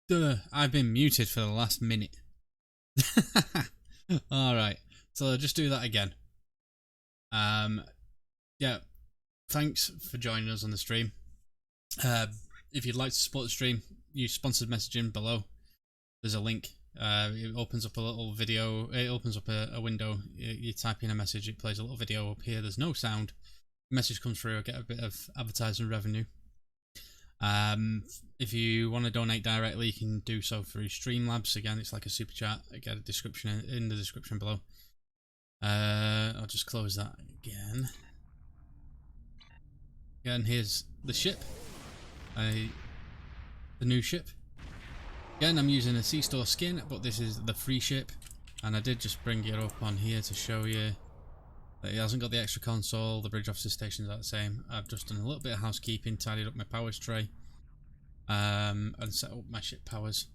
Duh, I've been muted for the last minute. Alright, so I'll just do that again. Yeah, thanks for joining us on the stream. If you'd like to support the stream, use sponsored messaging below. There's a link. It opens up a little video. It opens up a window. You type in a message, it plays a little video up here. There's no sound. Message comes through, I get a bit of advertising revenue. If you want to donate directly, you can do so through Streamlabs. Again, it's like a super chat. I get a description in the description below. I'll just close that again. Again, here's the ship. The new ship. Again, I'm using a STO skin, but this is the free ship. And I did just bring it up on here to show you that it hasn't got the extra console. The bridge officer stations are the same. I've just done a little bit of housekeeping, tidied up my powers tray, and set up my ship powers.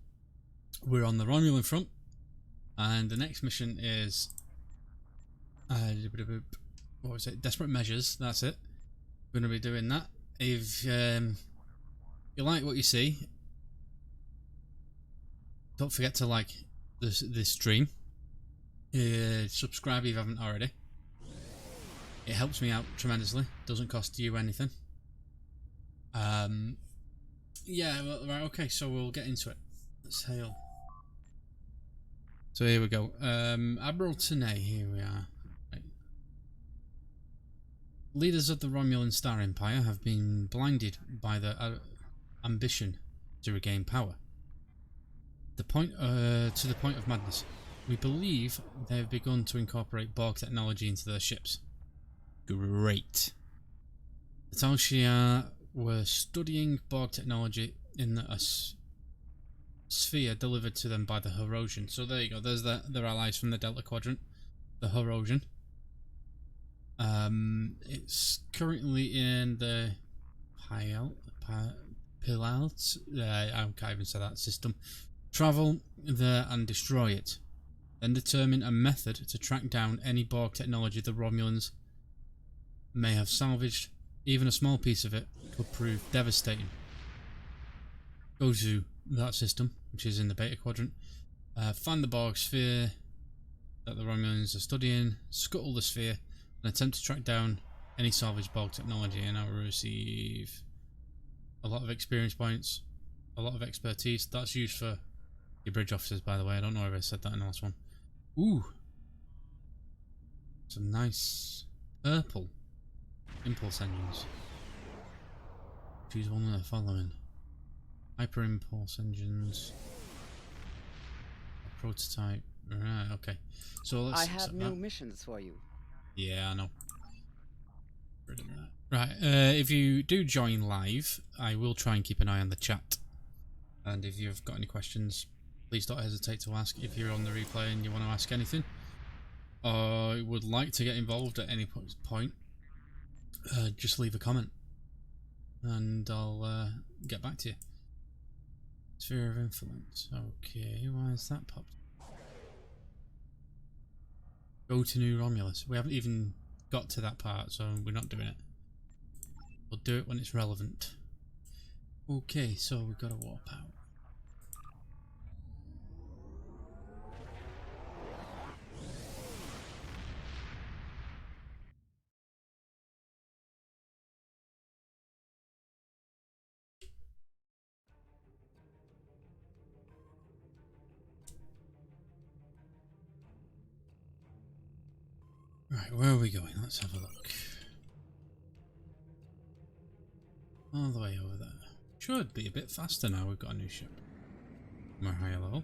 We're on the Romulan front, and the next mission is what was it? Desperate Measures. That's it. We're going to be doing that. If you like what you see, don't forget to like this stream. Subscribe if you haven't already. It helps me out tremendously. Doesn't cost you anything. Yeah, well, right, okay, so we'll get into it. Let's hail. So here we go. Admiral Tenay, here we are. Right. Leaders of the Romulan Star Empire have been blinded by their ambition to regain power. To the point of madness. We believe they have begun to incorporate Borg technology into their ships. Great. The T0lval were studying Borg technology in a sphere delivered to them by the Horosian. So there you go. There's their allies from the Delta Quadrant, the Horosian. It's currently in the Pilalt. I can't even say that system. Travel there and destroy it. Then determine a method to track down any Borg technology the Romulans may have salvaged. Even a small piece of it could prove devastating. Go to that system, which is in the Beta Quadrant. Find the Borg sphere that the Romulans are studying, scuttle the sphere, and attempt to track down any salvaged Borg technology. And I will receive a lot of experience points, a lot of expertise. That's used for your bridge officers, by the way. I don't know if I said that in the last one. Ooh, some nice purple impulse engines. Choose one of the following: hyper impulse engines, a prototype. Right, okay. So let's. I have new missions for you. Yeah, I know. Rid of that. Right. If you do join live, I will try and keep an eye on the chat. And if you've got any questions, please don't hesitate to ask. If you're on the replay and you want to ask anything, or would like to get involved at any point, just leave a comment and I'll get back to you. Sphere of influence. Okay, why is that popped? Go to New Romulus. We haven't even got to that part, so we're not doing it. We'll do it when it's relevant. Okay, so we've got to warp out. Right, where are we going? Let's have a look. All the way over there. Should be a bit faster now we've got a new ship. More higher level.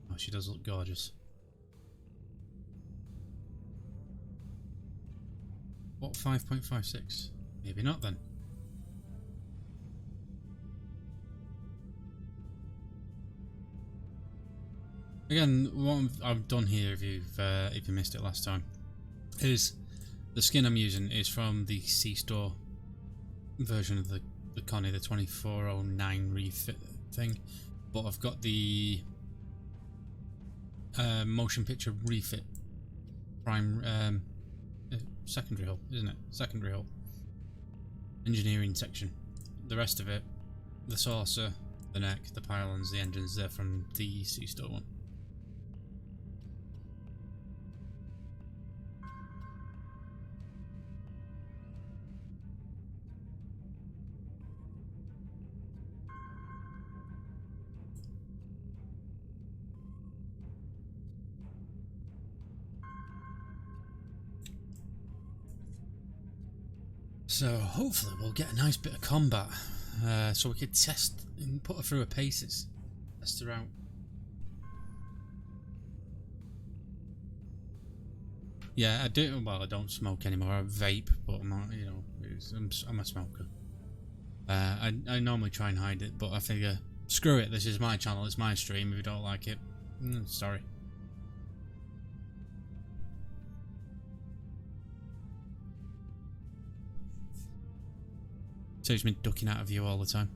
Oh, she does look gorgeous. What, 5.56? Maybe not then. Again, what I've done here, if you missed it last time, is the skin I'm using is from the C-Store version of the Connie, the 2409 refit thing, but I've got the motion picture refit prime secondary hull, isn't it? Secondary hull. Engineering section. The rest of it, the saucer, the neck, the pylons, the engines, they're from the STO one. So hopefully we'll get a nice bit of combat, so we could test and put her through her paces, test her out. Yeah, I do. Well, I don't smoke anymore. I vape, but I'm not, you know, I'm a smoker. I normally try and hide it, but I figure, screw it. This is my channel. It's my stream. If you don't like it, sorry. Saves me ducking out of view all the time.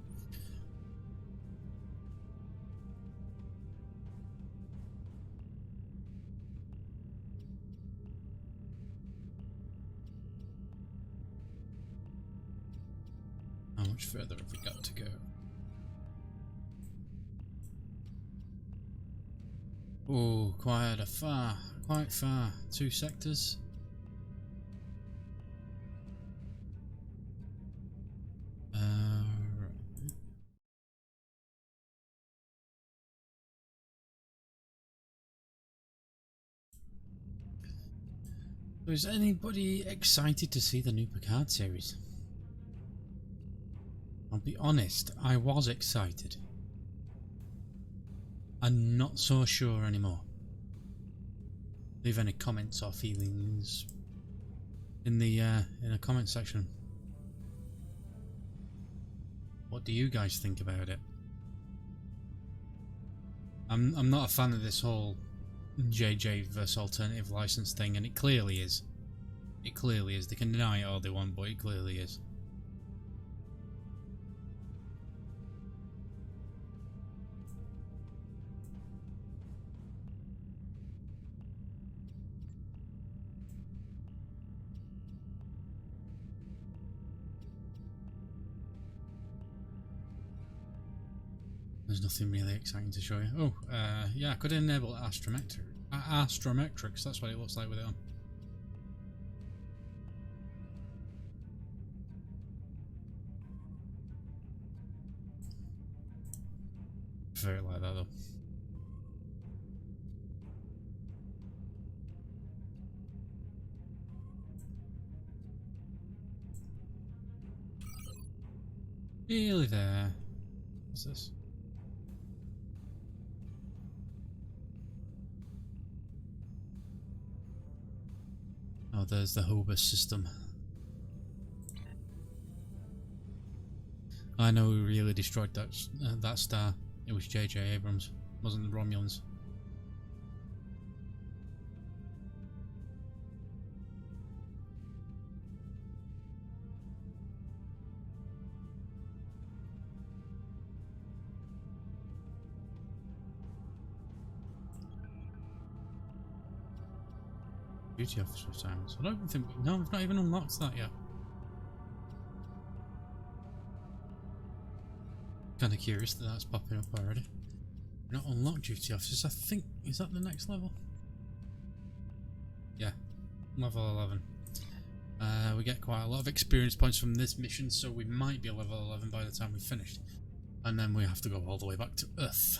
How much further have we got to go? Oh, quite far. 2 sectors. Right. So is anybody excited to see the new Picard series? I'll be honest, I was excited. I'm not so sure anymore. Leave any comments or feelings in the comment section. What do you guys think about it? I'm not a fan of this whole JJ versus alternative license thing, and it clearly is. It clearly is. They can deny it all they want, but it clearly is. There's nothing really exciting to show you. Oh, yeah, I could enable astrometrics. That's what it looks like with it on. Prefer it like that though. Nearly there. What's this? Oh, there's the Hobus system. I know who really destroyed that star. It was J.J. Abrams, wasn't the Romulans. Duty officer assignments. I don't even think. No, we've not even unlocked that yet. Kind of curious that that's popping up already. We're not unlocked duty officers. I think, is that the next level? Yeah, level 11. We get quite a lot of experience points from this mission, so we might be a level 11 by the time we've finished. And then we have to go all the way back to Earth.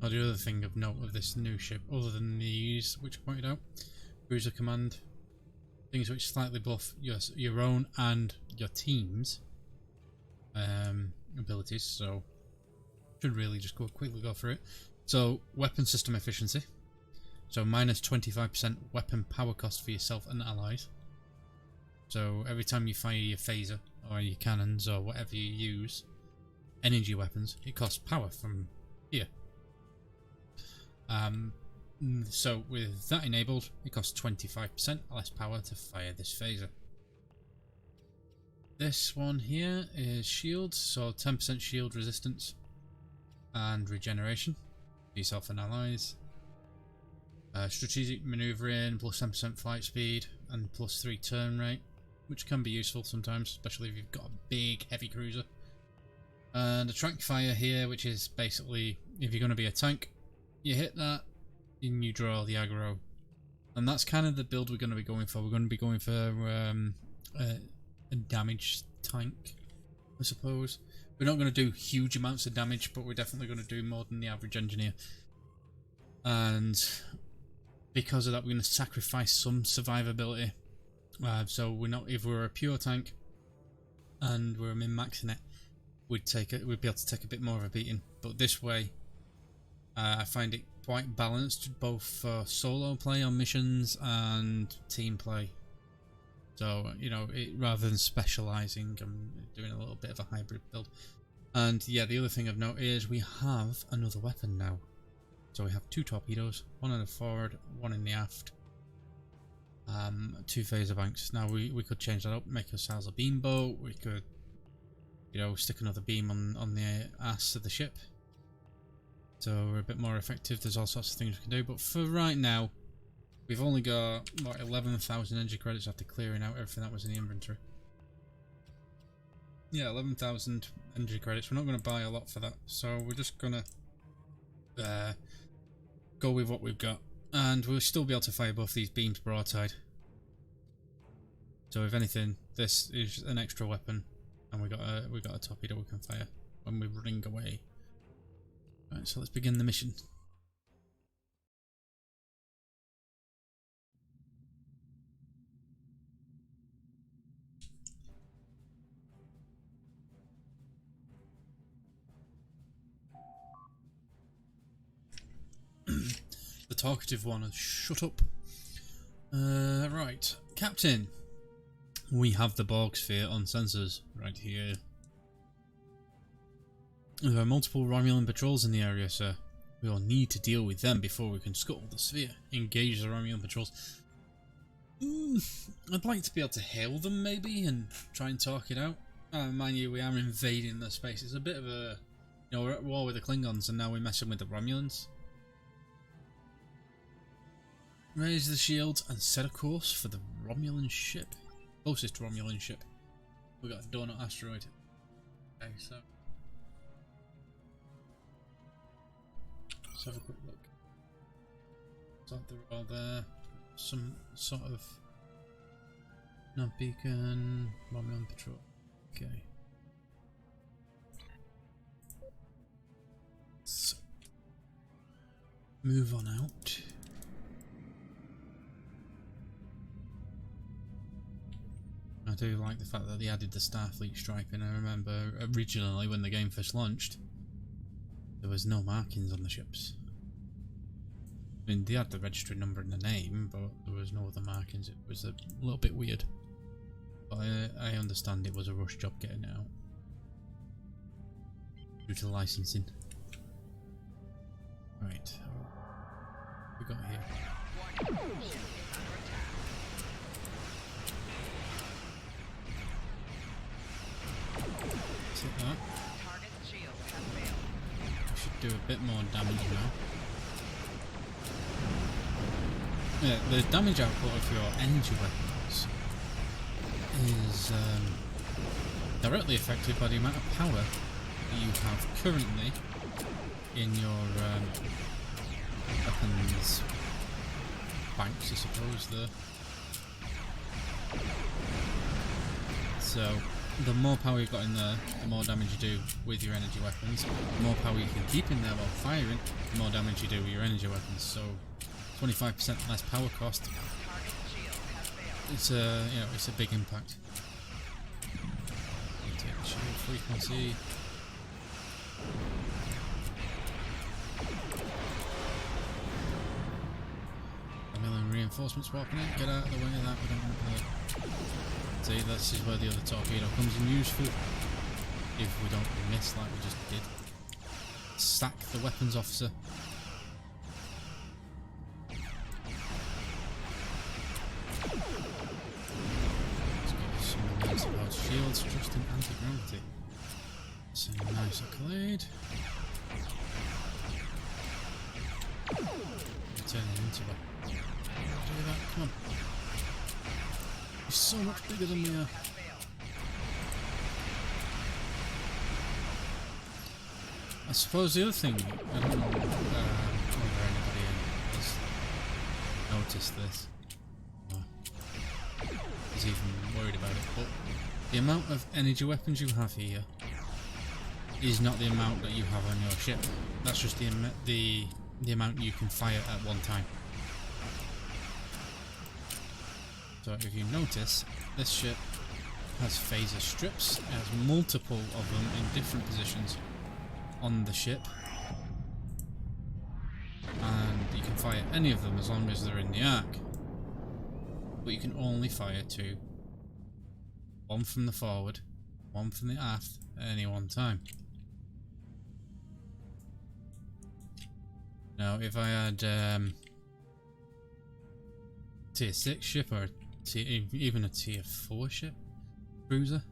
Oh, the other thing of note of this new ship, other than these, which I pointed out, cruiser command, things which slightly buff your own and your team's abilities, so should really just quickly go through it. So, weapon system efficiency, so minus 25% weapon power cost for yourself and allies. So every time you fire your phaser or your cannons or whatever you use, energy weapons, it costs power from here. So with that enabled, it costs 25% less power to fire this phaser. This one here is shields, so 10% shield resistance, and regeneration for yourself and allies. Strategic maneuvering, plus 10% flight speed, and plus 3 turn rate, which can be useful sometimes, especially if you've got a big heavy cruiser. And attract fire here, which is basically if you're going to be a tank, you hit that and you draw the aggro. And that's kind of the build we're going to be going for. We're going to be going for a damage tank, I suppose. We're not going to do huge amounts of damage, but we're definitely going to do more than the average engineer. And because of that, we're going to sacrifice some survivability. So we're not, if we're a pure tank and we're min-maxing it, we'd be able to take a bit more of a beating. But this way, I find it quite balanced, both for solo play on missions and team play. So, you know, rather than specialising, I'm doing a little bit of a hybrid build. And yeah, the other thing I've noticed is we have another weapon now. So we have 2 torpedoes, one in the forward, one in the aft. 2 phaser banks. Now we could change that up, make ourselves a beam boat. We could, you know, stick another beam on the ass of the ship. So we're a bit more effective. There's all sorts of things we can do. But for right now, we've only got, what, 11,000 energy credits after clearing out everything that was in the inventory. Yeah, 11,000 energy credits. We're not going to buy a lot for that. So we're just going to go with what we've got. And we'll still be able to fire both these beams broadside. So if anything, this is an extra weapon. And we got a torpedo we can fire when we're running away. Right, so let's begin the mission. The talkative one has shut up. Right, Captain. We have the Borg sphere on sensors right here. There are multiple Romulan patrols in the area, sir. We will need to deal with them before we can scuttle the sphere. Engage the Romulan patrols. I'd like to be able to hail them, maybe, and try and talk it out. Mind you, we are invading their space. It's a bit of a... You know, we're at war with the Klingons, and now we're messing with the Romulans. Raise the shields and set a course for the Romulan ship. Closest Romulan ship. We got a donut asteroid. Okay, so... Let's have a quick look. So they're all there. Some sort of... No beacon... Romulan patrol. Okay. So... Move on out. I do like the fact that they added the Starfleet striping. I remember originally when the game first launched, there was no markings on the ships. I mean, they had the registry number and the name, but there was no other markings. It was a little bit weird. But I understand it was a rush job getting it out. Due to licensing. Right. What we got here? Hit that. We should do a bit more damage now. Yeah, the damage output of your energy weapons is directly affected by the amount of power that you have currently in your weapons banks, I suppose, there. So, the more power you've got in there, the more damage you do with your energy weapons. The more power you can keep in there while firing, the more damage you do with your energy weapons. So, 25% less power cost. It's a, you know, it's a big impact. Take the shield frequency. A million reinforcements walking in. Get out of the way of that. We don't want that. See, this is where the other torpedo comes in useful. If we don't miss like we just did. Sack the weapons officer. Let's get some nice about shields, trust in anti-gravity. That's a nice accolade. into her. Do that, come on. He's so much bigger than we are. I suppose the other thing, I don't know whether anybody has noticed this, or is even worried about it, but the amount of energy weapons you have here is not the amount that you have on your ship. That's just the amount you can fire at one time. So if you notice, this ship has phaser strips. It has multiple of them in different positions on the ship, and you can fire any of them as long as they're in the arc, but you can only fire two. One from the forward, one from the aft at any one time. Now if I had tier 6 ship or even a tier 4 ship, cruiser,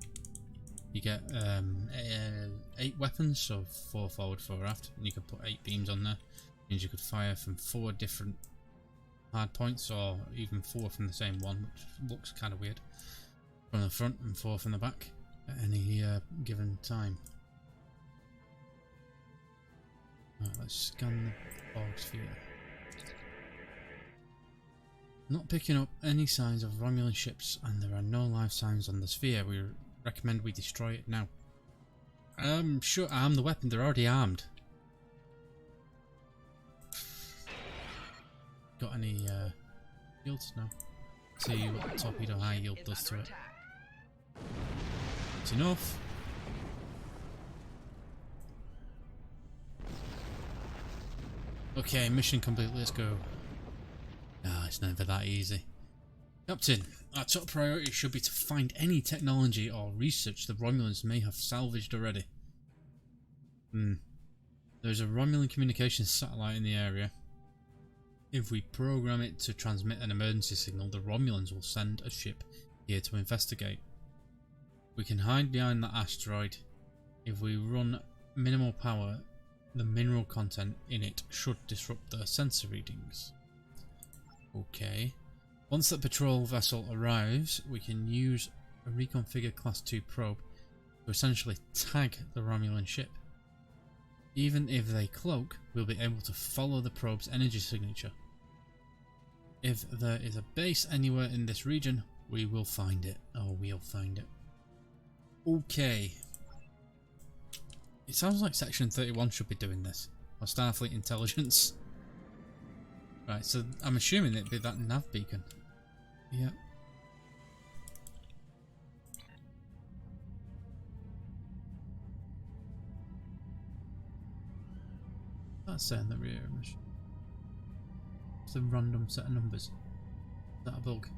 you get 8 weapons, so 4 forward, 4 aft, and you could put 8 beams on there. Means you could fire from 4 different hard points, or even 4 from the same one, which looks kind of weird, from the front and 4 from the back at any given time. Right, let's scan the Borg sphere. Not picking up any signs of Romulan ships, and there are no life signs on the sphere. We recommend we destroy it now. Sure, arm the weapon. They're already armed. Got any yields now? See what torpedo high yield does to it. It's enough. Okay, mission complete. Let's go. Ah, it's never that easy. Captain, our top priority should be to find any technology or research the Romulans may have salvaged already. There's a Romulan communications satellite in the area. If we program it to transmit an emergency signal, the Romulans will send a ship here to investigate. We can hide behind that asteroid. If we run minimal power, the mineral content in it should disrupt the sensor readings. Okay. Once the patrol vessel arrives, we can use a reconfigure class 2 probe to essentially tag the Romulan ship. Even if they cloak, we'll be able to follow the probe's energy signature. If there is a base anywhere in this region, we will find it. Oh, we'll find it. Okay. It sounds like Section 31 should be doing this. Or Starfleet Intelligence. Right, so I'm assuming it'd be that nav beacon. Yep. That's saying the rear image. It's a random set of numbers. Is that a bug?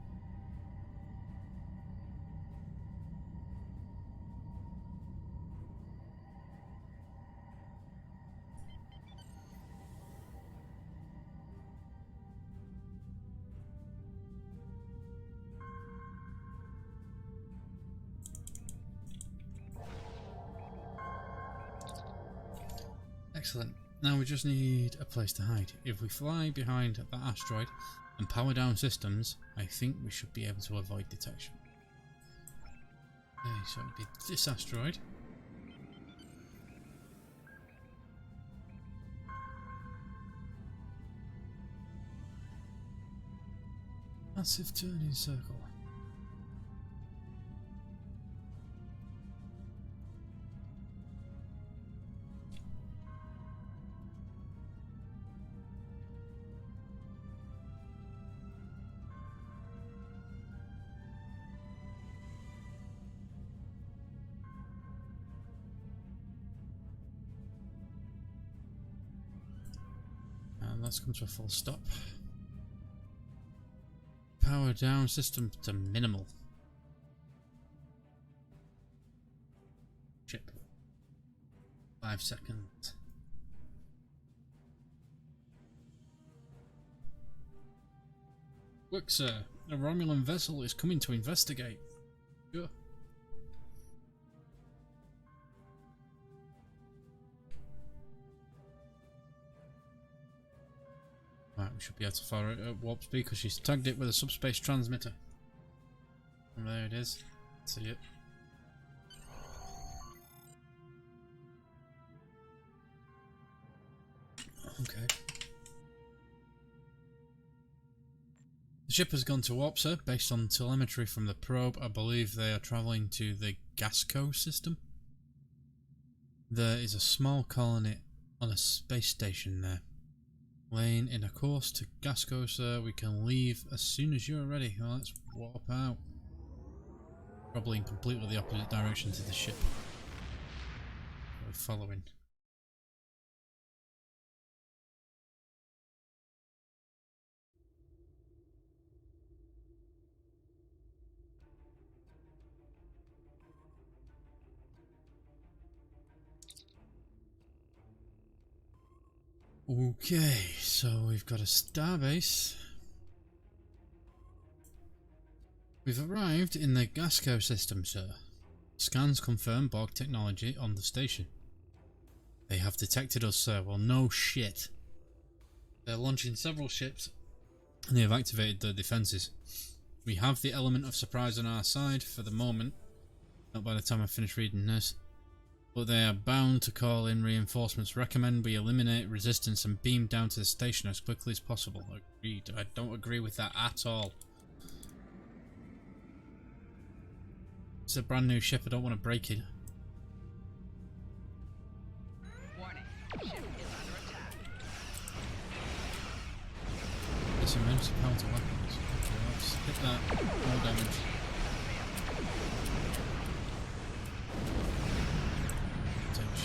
Excellent. Now we just need a place to hide. If we fly behind that asteroid and power down systems, I think we should be able to avoid detection. Okay, so it'd be this asteroid. Massive turning circle. And let's come to a full stop. Power down system to minimal. Ship. 5 seconds. Look, sir. A Romulan vessel is coming to investigate. Sure. Right, we should be able to fire it at warp speed because she's tagged it with a subspace transmitter. And there it is. See it. Okay. The ship has gone to warp, sir. Based on telemetry from the probe, I believe they are travelling to the Gasco system. There is a small colony on a space station there. Laying in a course to Gasco, sir. We can leave as soon as you're ready. Well, let's warp out. Probably in completely the opposite direction to the ship we're following. Okay, so we've got a starbase. We've arrived in the Gasco system, sir. Scans confirm Borg technology on the station. They have detected us, sir. Well, no shit. They're launching several ships and they have activated their defences. We have the element of surprise on our side for the moment. Not by the time I finish reading this. But they are bound to call in reinforcements. Recommend we eliminate resistance and beam down to the station as quickly as possible. Agreed. I don't agree with that at all. It's a brand new ship. I don't want to break it. Warning. Ship is under attack. It's immense power to weapons. Okay, let's hit that. More damage.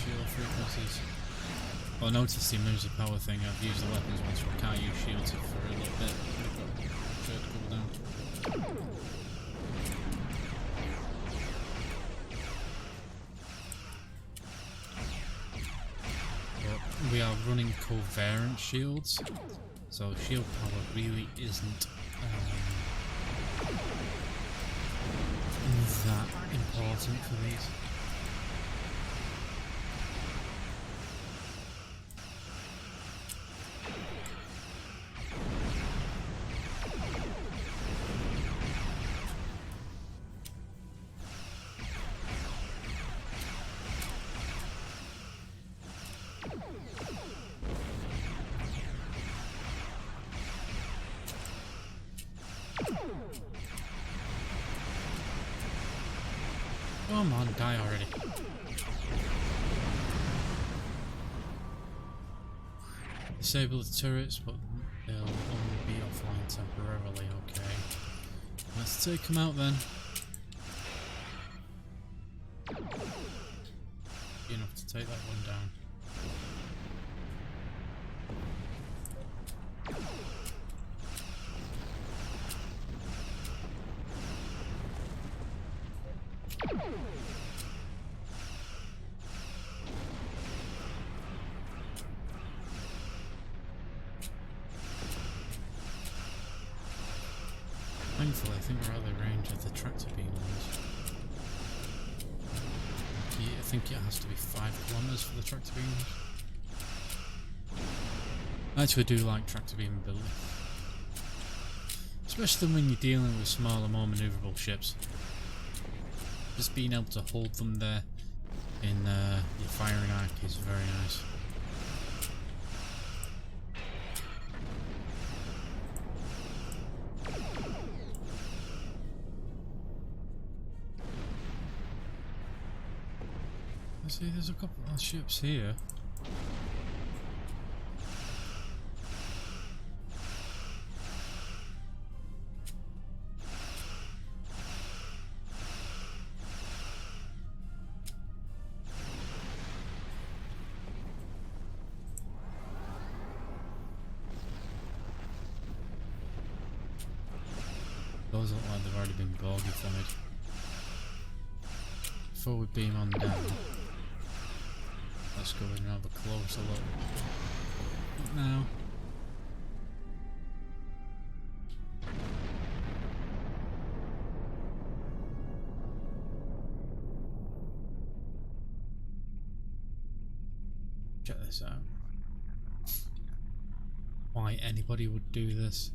Shield frequencies. I noticed the emergency power thing. I've used the weapons once, so I can't use shields for a little bit. Vertical down. But we are running covariant shields, so shield power really isn't that important for these. Come on, die already. Disable the turrets, but they'll only be offline temporarily, okay. Let's take them out then. Be enough to take that one down. Thankfully, I think we're out of the range of the tractor beam ones. I think it has to be 5 kilometers for the tractor beams. I actually do like tractor beam ability. Especially when you're dealing with smaller, more manoeuvrable ships. Just being able to hold them there in your firing arc is very nice. See, there's a couple of ships here. Those look like they've already been Borgified. Before we beam on down, let's go in and have a closer look. Not now. Check this out. why anybody would do this.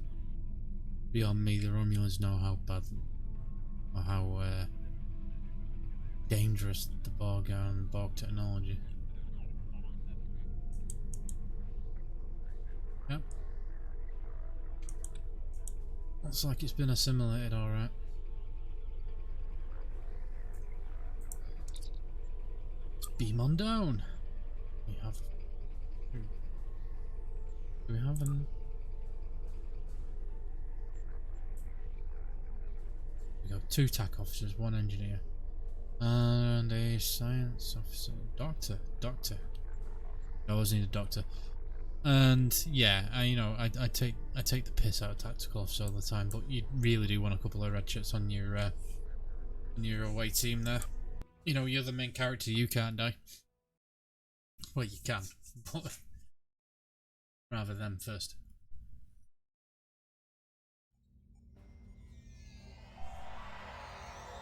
Beyond me, the Romulans know how bad or how dangerous the Borg are and Borg technology. Yep. Looks like it's been assimilated alright. Let's beam on down. We have... Do we have them? We got 2 TAC officers, 1 engineer. And a science officer. Doctor. I always need a doctor. And yeah, I take the piss out of tactical officers all the time, but you really do want a couple of red shirts on your away team there. You know, you're the main character, you can't die. Well, you can, but rather them first.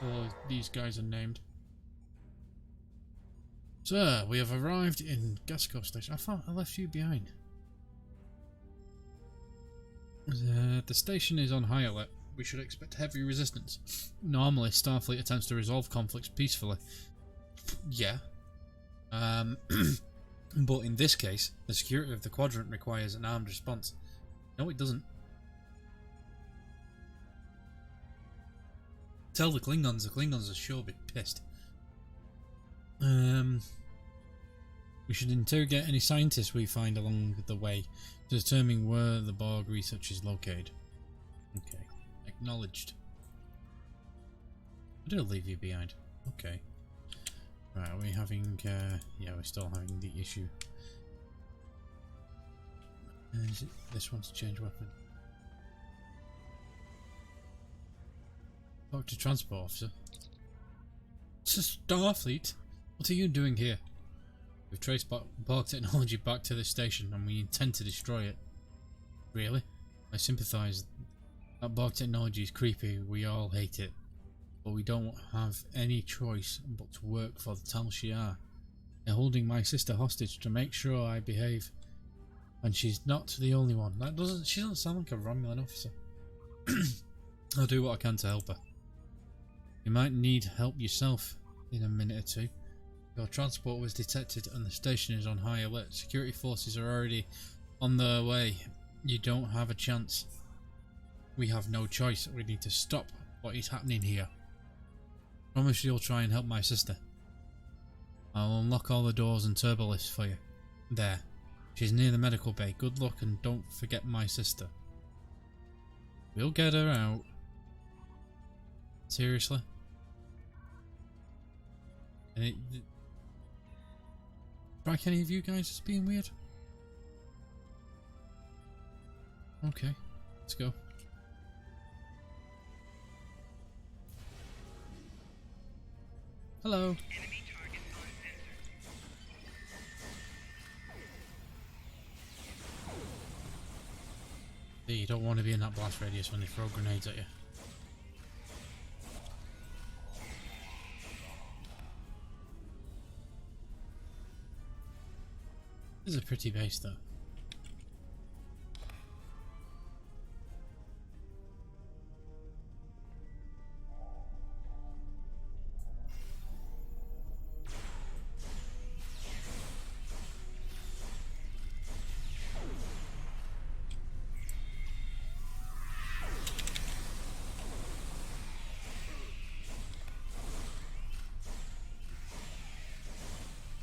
Oh, these guys are named. Sir, we have arrived in Gasco Station. I thought I left you behind. The station is on high alert. We should expect heavy resistance. Normally, Starfleet attempts to resolve conflicts peacefully. Yeah. But in this case, the security of the quadrant requires an armed response. No, it doesn't. Tell the Klingons are sure be pissed. We should interrogate any scientists we find along the way to determine where the Borg research is located. Okay. Acknowledged. I did leave you behind. Okay. Right, are we having... yeah, we're still having the issue. Is it this one to change weapon? Talk to transport officer. It's a Starfleet. What are you doing here? We've traced Borg technology back to this station and we intend to destroy it. Really? I sympathise. That Borg technology is creepy, we all hate it. But we don't have any choice but to work for the Tal-Shiar. They're holding my sister hostage to make sure I behave. And she's not the only one. She doesn't sound like a Romulan officer. I'll do what I can to help her. You might need help yourself in a minute or two. Your transport was detected and the station is on high alert. Security forces are already on their way. You don't have a chance. We have no choice. We need to stop what is happening here. Promise you'll try and help my sister. I'll unlock all the doors and turbo lifts for you. There. She's near the medical bay. Good luck and don't forget my sister. We'll get her out. Seriously? And strike any of you guys as being weird? Okay, let's go. Hello. Enemy target on sensor. You don't want to be in that blast radius when they throw grenades at you. This is a pretty base though.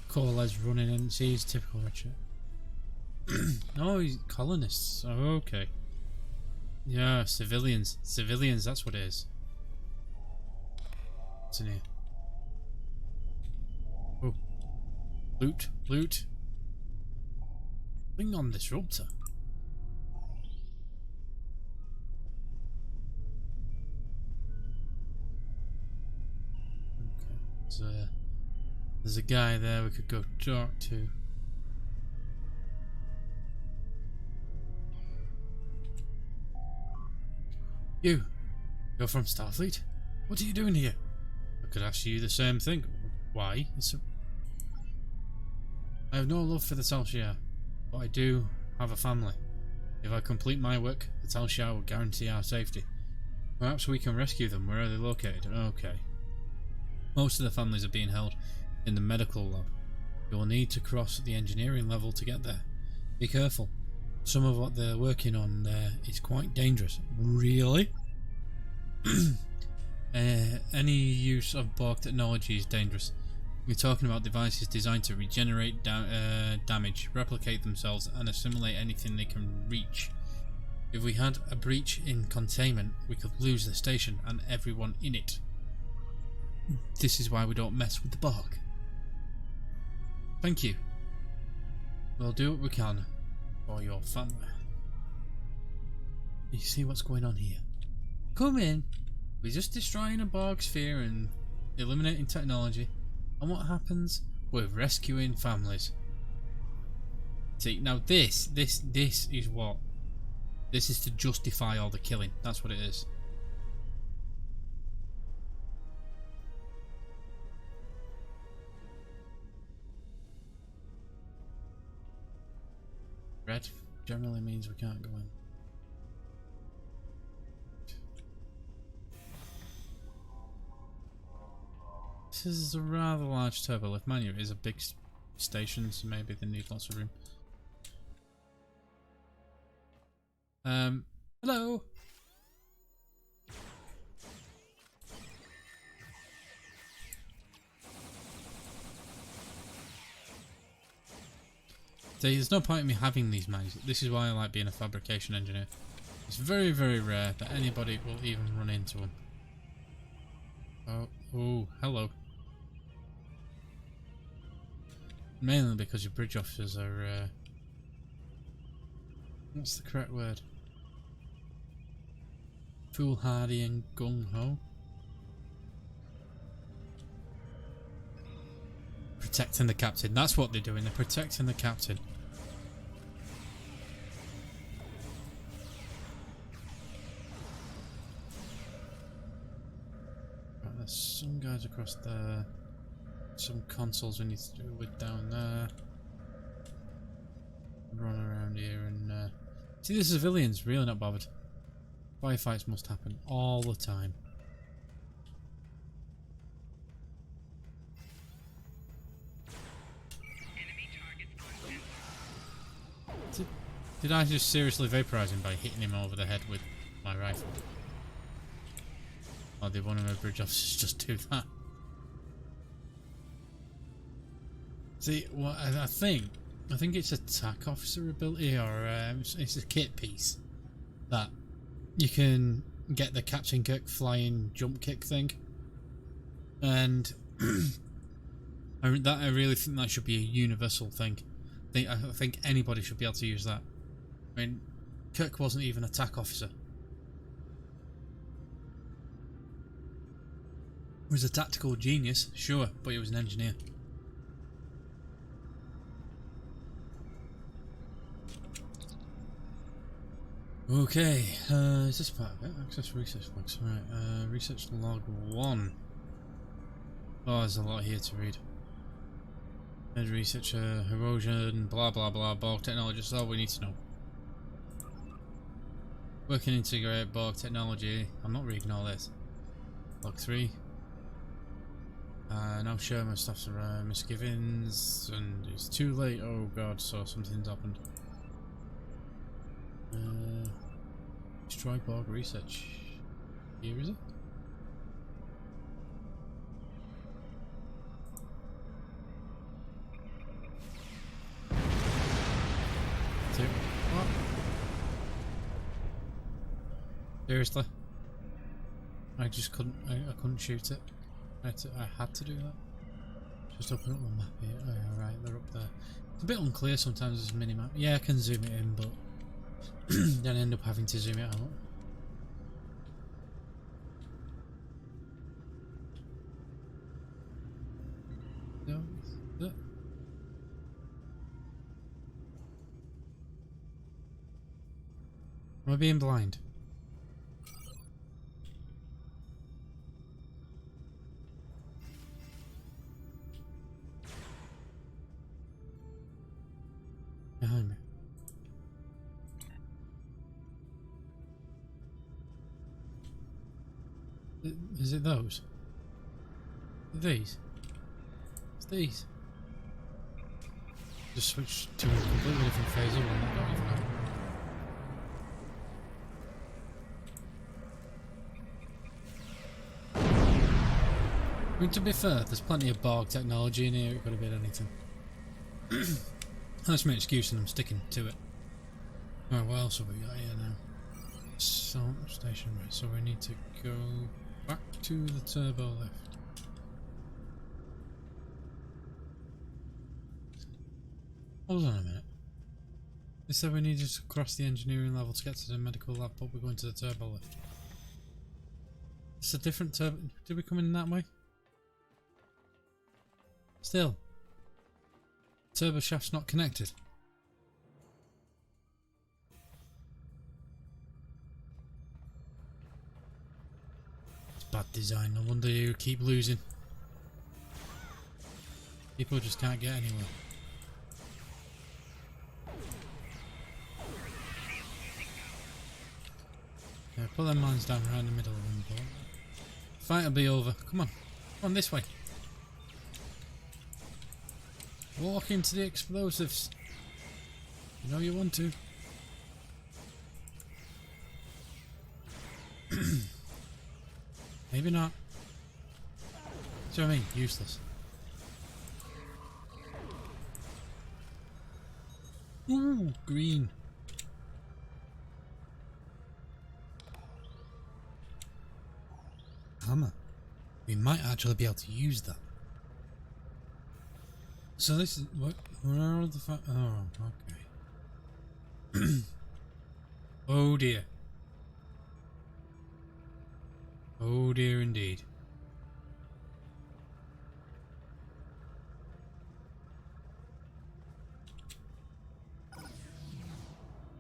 Coal's running in. See, he's typical Richard. Oh, he's colonists. Oh, okay. Yeah, civilians. Civilians, that's what it is. What's in here? Oh. Loot. Loot. Klingon disruptor. Okay. There's a guy there we could go talk to. You're from Starfleet? What are you doing here? I could ask you the same thing. Why? I have no love for the Tal-Shiar, but I do have a family. If I complete my work, the t0lval will guarantee our safety. Perhaps we can rescue them. Where are they located? Okay. Most of the families are being held in the medical lab. You will need to cross the engineering level to get there. Be careful. Some of what they're working on there is quite dangerous. Really? Any use of Borg technology is dangerous. We're talking about devices designed to regenerate damage, replicate themselves, and assimilate anything they can reach. If we had a breach in containment, we could lose the station and everyone in it. This is why we don't mess with the Borg. Thank you. We'll do what we can for your family. You see what's going on here? Come in. We're just destroying a Borg sphere and eliminating technology. And what happens? We're rescuing families. See, now this is what? This is to justify all the killing. That's what it is. Red generally means we can't go in. This is a rather large turbolift. Mind you, it is a big station, so maybe they need lots of room. Hello. See, there's no point in me having these mines. This is why I like being a fabrication engineer. It's very, very rare that anybody will even run into them. Oh, hello. Mainly because your bridge officers are, what's the correct word? Foolhardy and gung-ho. Protecting the captain. That's what they're doing. They're protecting the captain. Right, there's some guys across there. Some consoles we need to do with down there. Run around here and see the civilians really not bothered. Firefights must happen all the time. Enemy targets on sensor. Did I just seriously vaporize him by hitting him over the head with my rifle? Or did one of my bridge officers just do that? See, what I think it's a TAC officer ability, or it's a kit piece that you can get the Captain Kirk flying jump kick thing, and I really think that should be a universal thing. I think anybody should be able to use that. I mean, Kirk wasn't even a TAC officer. He was a tactical genius, sure, but he was an engineer. Okay, is this part of it? Access research logs. Right, research log 1. Oh, there's a lot here to read. Head researcher, erosion, blah blah blah, Borg technology, that's all we need to know. Working integrate Borg technology. I'm not reading all this. Log 3. Now Sherman stuff's around, misgivings, and it's too late. Oh god, so something's happened. Destroy Borg research. Here is it? What? Seriously? I just couldn't. I couldn't shoot it. I had to do that. Just open up the map here. Oh yeah, right, they're up there. It's a bit unclear sometimes. This mini map. Yeah, I can zoom it in, but then I end up having to zoom it out. No, no. Am I being blind? Behind me. Is it those? These? It's these. Just switched to a completely different phase of one. I don't even know. I mean, to be fair, there's plenty of Borg technology in here. It could have been anything. That's my excuse, and I'm sticking to it. Alright, what else have we got here now? Salt station, right? So we need to go back to the turbo lift. Hold on a minute. They said we needed to cross the engineering level to get to the medical lab, but we're going to the turbo lift. It's a different turbo. Did we come in that way? Still. Turbo shaft's not connected. It's bad design. No wonder you keep losing. People just can't get anywhere. Yeah, put them mines down right in the middle of them. But fight will be over. Come on. Come on, this way. Walk into the explosives. You know you want to. Maybe not. See what I mean? Useless. Ooh, green. Hammer. We might actually be able to use that. So this is what? Where are all the oh, okay. Oh dear. Oh dear indeed.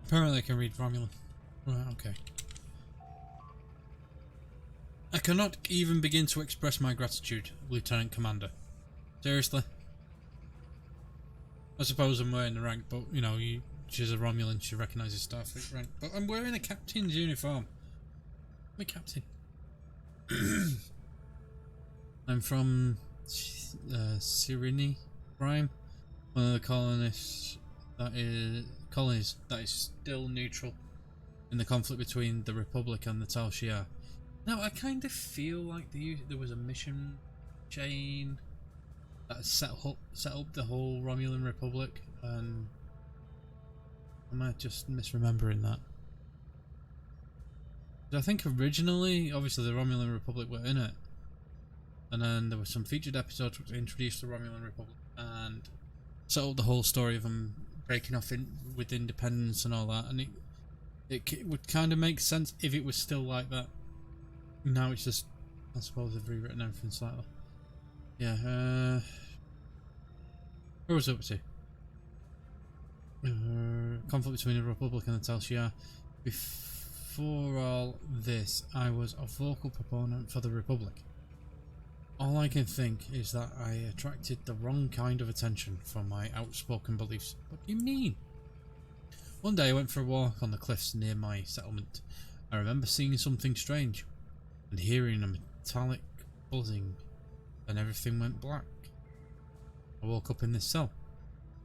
Apparently I can read Romulan. Right, okay. I cannot even begin to express my gratitude, Lieutenant Commander. Seriously? I suppose I'm wearing the rank, but you know, she's a Romulan, she recognises Starfleet rank. But I'm wearing a captain's uniform. I'm a captain. I'm from Sirini Prime, one of the colonies that is still neutral in the conflict between the Republic and the T0lval. Now, I kind of feel like there was a mission chain that set up the whole Romulan Republic, and am I just misremembering that? I think originally, obviously, the Romulan Republic were in it, and then there were some featured episodes which introduced the Romulan Republic and set up the whole story of them breaking off with independence and all that, and it would kind of make sense if it was still like that. Now it's just, I suppose they've rewritten everything slightly. Yeah, where was it up to? Conflict between the Republic and the T0lval. Before all this, I was a vocal proponent for the Republic. All I can think is that I attracted the wrong kind of attention from my outspoken beliefs. What do you mean? One day I went for a walk on the cliffs near my settlement. I remember seeing something strange and hearing a metallic buzzing, and everything went black. I woke up in this cell.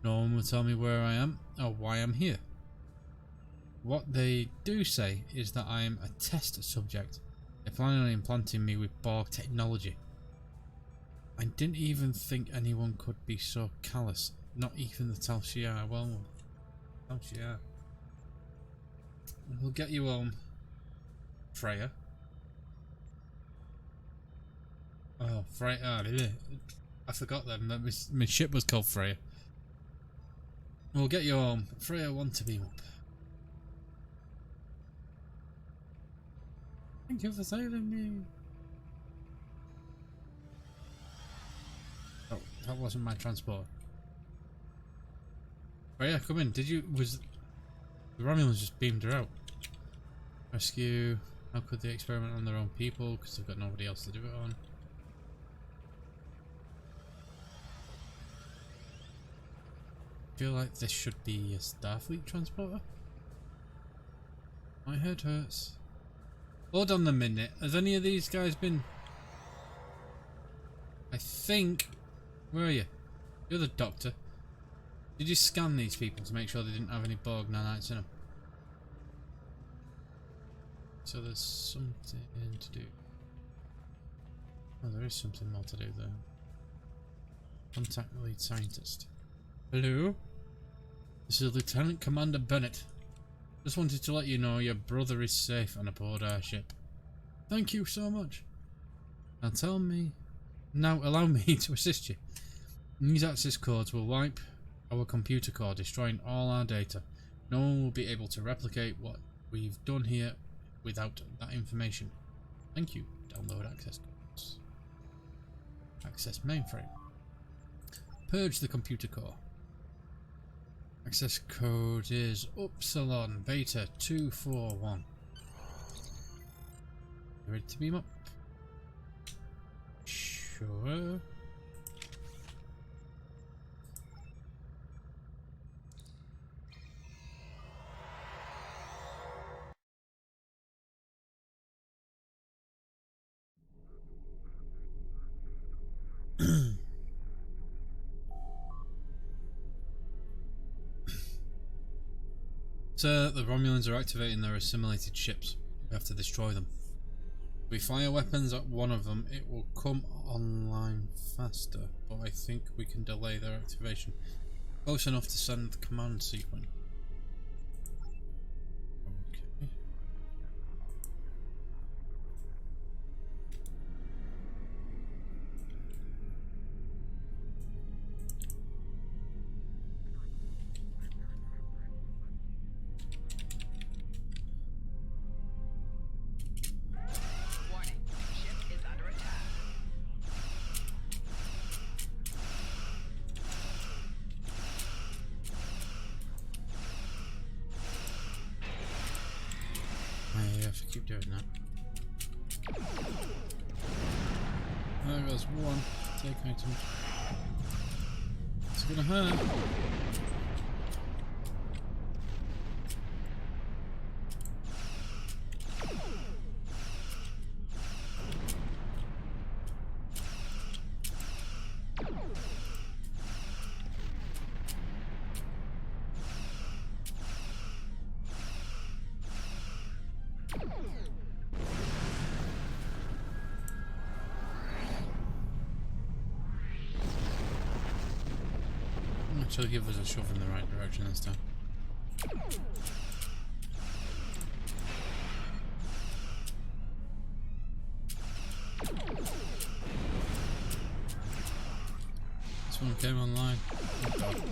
No one will tell me where I am or why I'm here. What they do say is that I am a test subject. They're planning on implanting me with Borg technology. I didn't even think anyone could be so callous. Not even the T0lval. Well, T0lval. We'll get you home, Freya. Oh, Freya. I forgot that. My ship was called Freya. We'll get you home. Freya want to beam up. Thank you for saving me. Oh, that wasn't my transport. Freya, come in. Was the Romulans just beamed her out? Rescue. How could they experiment on their own people? Because they've got nobody else to do it on. I feel like this should be a Starfleet transporter. My head hurts. Hold on a minute. Has any of these guys been... I think... Where are you? You're the doctor. Did you scan these people to make sure they didn't have any Borg nanites in them? So there's something to do. Oh, there is something more to do there. Contact the lead scientist. Hello? This is Lieutenant Commander Bennett. Just wanted to let you know your brother is safe on aboard our ship. Thank you so much. Now allow me to assist you. These access codes will wipe our computer core, destroying all our data. No one will be able to replicate what we've done here without that information. Thank you. Download access codes. Access mainframe. Purge the computer core. Access code is Upsilon Beta 241. You ready to beam up? Sure. So, the Romulans are activating their assimilated ships. We have to destroy them. If we fire weapons at one of them, it will come online faster, but I think we can delay their activation close enough to send the command sequence. Okay. Warning. Ship is under attack. I have to keep doing that. There goes one. Take item. It's gonna hurt. Actually give us a shove in the right direction this time. This one came online. Oh God.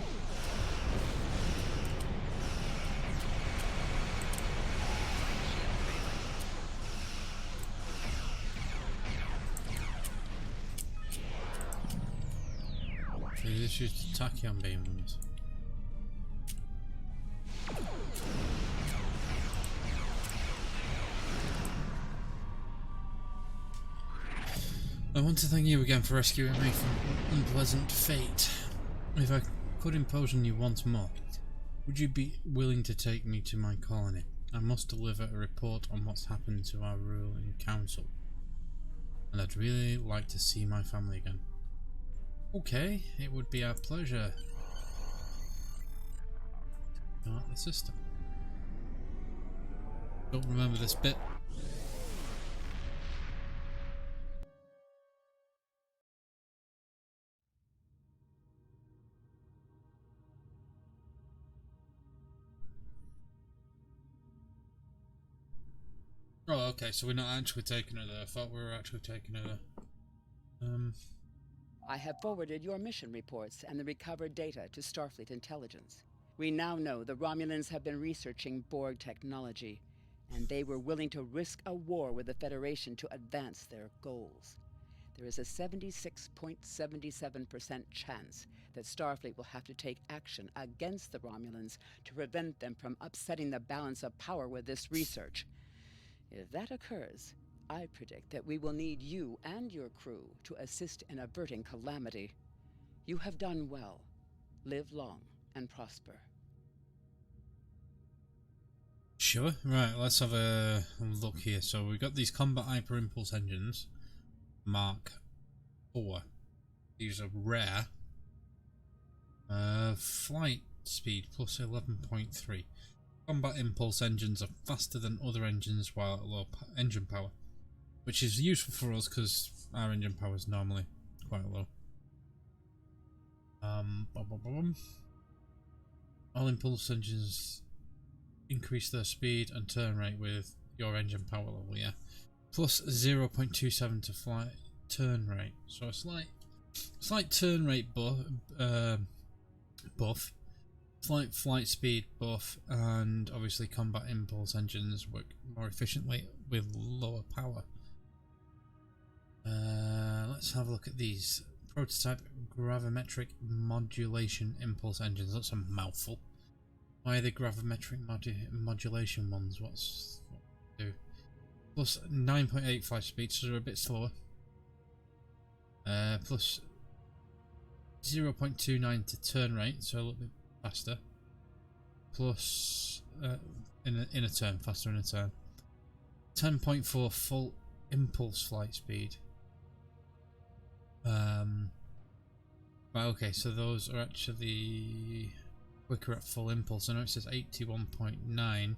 Maybe this is tachyon beam ones. I want to thank you again for rescuing me from unpleasant fate. If I could impose on you once more, would you be willing to take me to my colony? I must deliver a report on what's happened to our ruling council, and I'd really like to see my family again. Okay, it would be our pleasure. Start the system. Don't remember this bit. Oh, okay, so we're not actually taking her there. I thought we were actually taking her there. I have forwarded your mission reports and the recovered data to Starfleet Intelligence. We now know the Romulans have been researching Borg technology, and they were willing to risk a war with the Federation to advance their goals. There is a 76.77% chance that Starfleet will have to take action against the Romulans to prevent them from upsetting the balance of power with this research. If that occurs, I predict that we will need you and your crew to assist in averting calamity. You have done well. Live long and prosper. Sure. Right, let's have a look here. So we've got these combat hyper impulse engines, Mark 4. These are rare. Flight speed plus 11.3. Combat impulse engines are faster than other engines while at low engine power, which is useful for us because our engine power is normally quite low. All impulse engines increase their speed and turn rate with your engine power level, yeah. Plus 0.27 to flight turn rate. So a slight turn rate buff, slight flight speed buff, and obviously combat impulse engines work more efficiently with lower power. Let's have a look at these. Prototype gravimetric modulation impulse engines. That's a mouthful. Why are the gravimetric modulation ones? What do? Plus 9.85 speed, so they're a bit slower. Plus 0.29 to turn rate, so a little bit faster. Plus in a turn, faster in a turn. 10.4 full impulse flight speed. Right, okay, so those are actually quicker at full impulse. I know it says 81.9.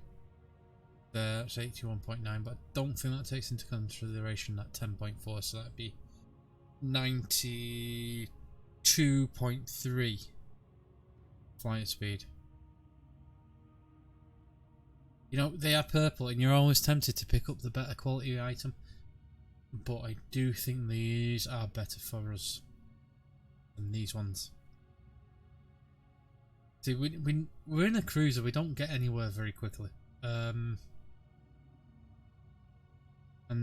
That's 81.9, but I don't think that takes into consideration that 10.4, so that'd be 92.3 flight speed. You know, they are purple, and you're always tempted to pick up the better quality item, but I do think these are better for us than these ones. See, we're in a cruiser, we don't get anywhere very quickly. And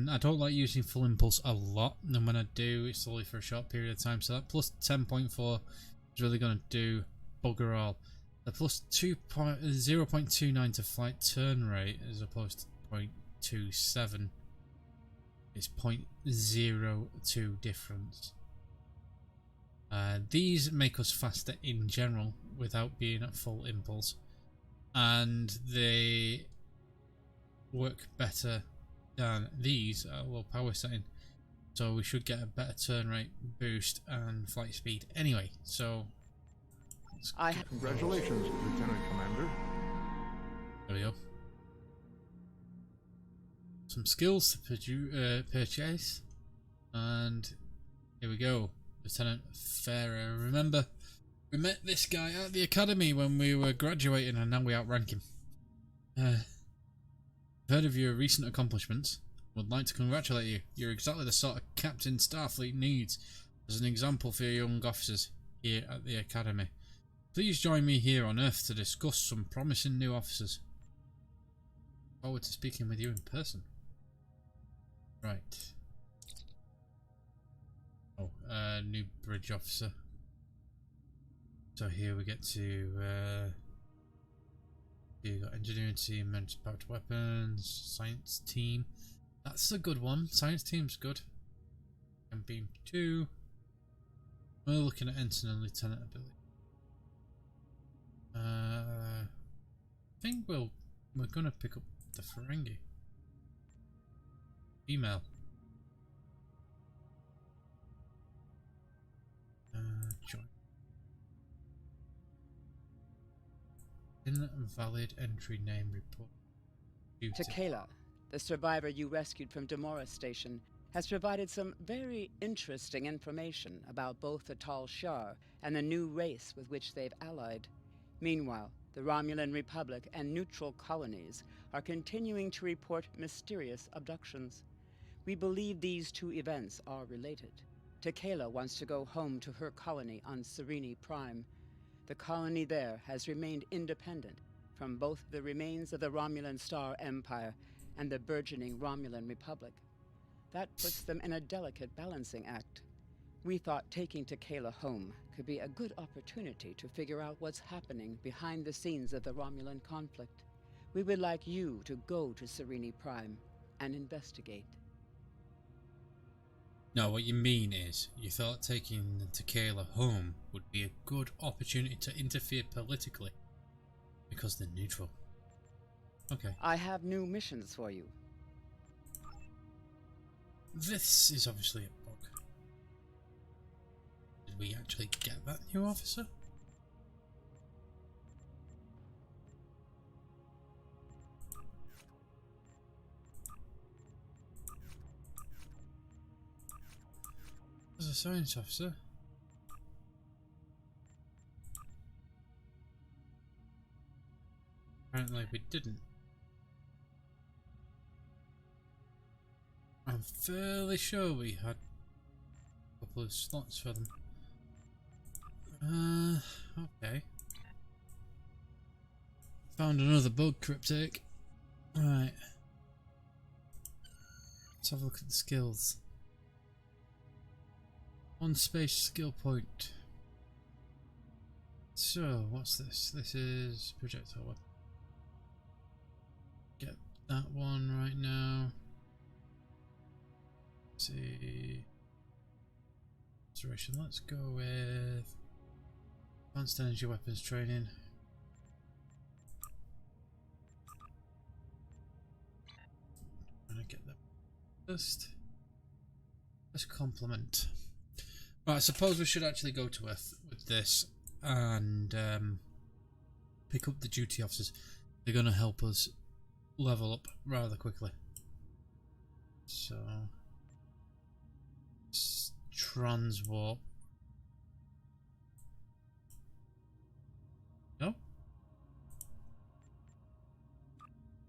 I don't like using full impulse a lot, and when I do, it's only for a short period of time, so that plus 10.4 is really going to do bugger all. The plus 0.29 to flight turn rate as opposed to 0.27 is 0.02 difference. These make us faster in general without being at full impulse, and they work better than these at a low power setting, so we should get a better turn rate boost and flight speed anyway. So Congratulations, Lieutenant Commander. there we go. Some skills to purchase, and here we go. Lieutenant Farah. Remember, we met this guy at the academy when we were graduating, and now we outrank him. Heard of your recent accomplishments. Would like to congratulate you. You're exactly the sort of captain Starfleet needs as an example for your young officers here at the academy. Please join me here on Earth to discuss some promising new officers. Forward to speaking with you in person. Right. Oh, new bridge officer. So here we get to you got engineering team, manpowered weapons, science team. That's a good one. Science team's good. And beam 2. We're looking at ensign and lieutenant ability. I think we're gonna pick up the Ferengi. Female. Join. Invalid entry name report. T0lval, the survivor you rescued from Demora Station, has provided some very interesting information about both the T0lval and the new race with which they've allied. Meanwhile, the Romulan Republic and neutral colonies are continuing to report mysterious abductions. We believe these two events are related. T0lval wants to go home to her colony on Serene Prime. The colony there has remained independent from both the remains of the Romulan Star Empire and the burgeoning Romulan Republic. That puts them in a delicate balancing act. We thought taking T0lval home could be a good opportunity to figure out what's happening behind the scenes of the Romulan conflict. We would like you to go to Serene Prime and investigate. No, what you mean is, you thought taking T0lval home would be a good opportunity to interfere politically, because they're neutral. Okay. I have new missions for you. This is obviously a bug. Did we actually get that new officer? As a science officer. Apparently we didn't. I'm fairly sure we had a couple of slots for them. Okay. Found another bug cryptic. Alright. Let's have a look at the skills. On space skill point. So, what's this? This is projectile weapon. Get that one right now. Let's see. Restoration. Let's go with advanced energy weapons training. I'm gonna get that first. Let's complement. Right, I suppose we should actually go to Earth with this and pick up the duty officers. They're going to help us level up rather quickly. So, transwarp. No?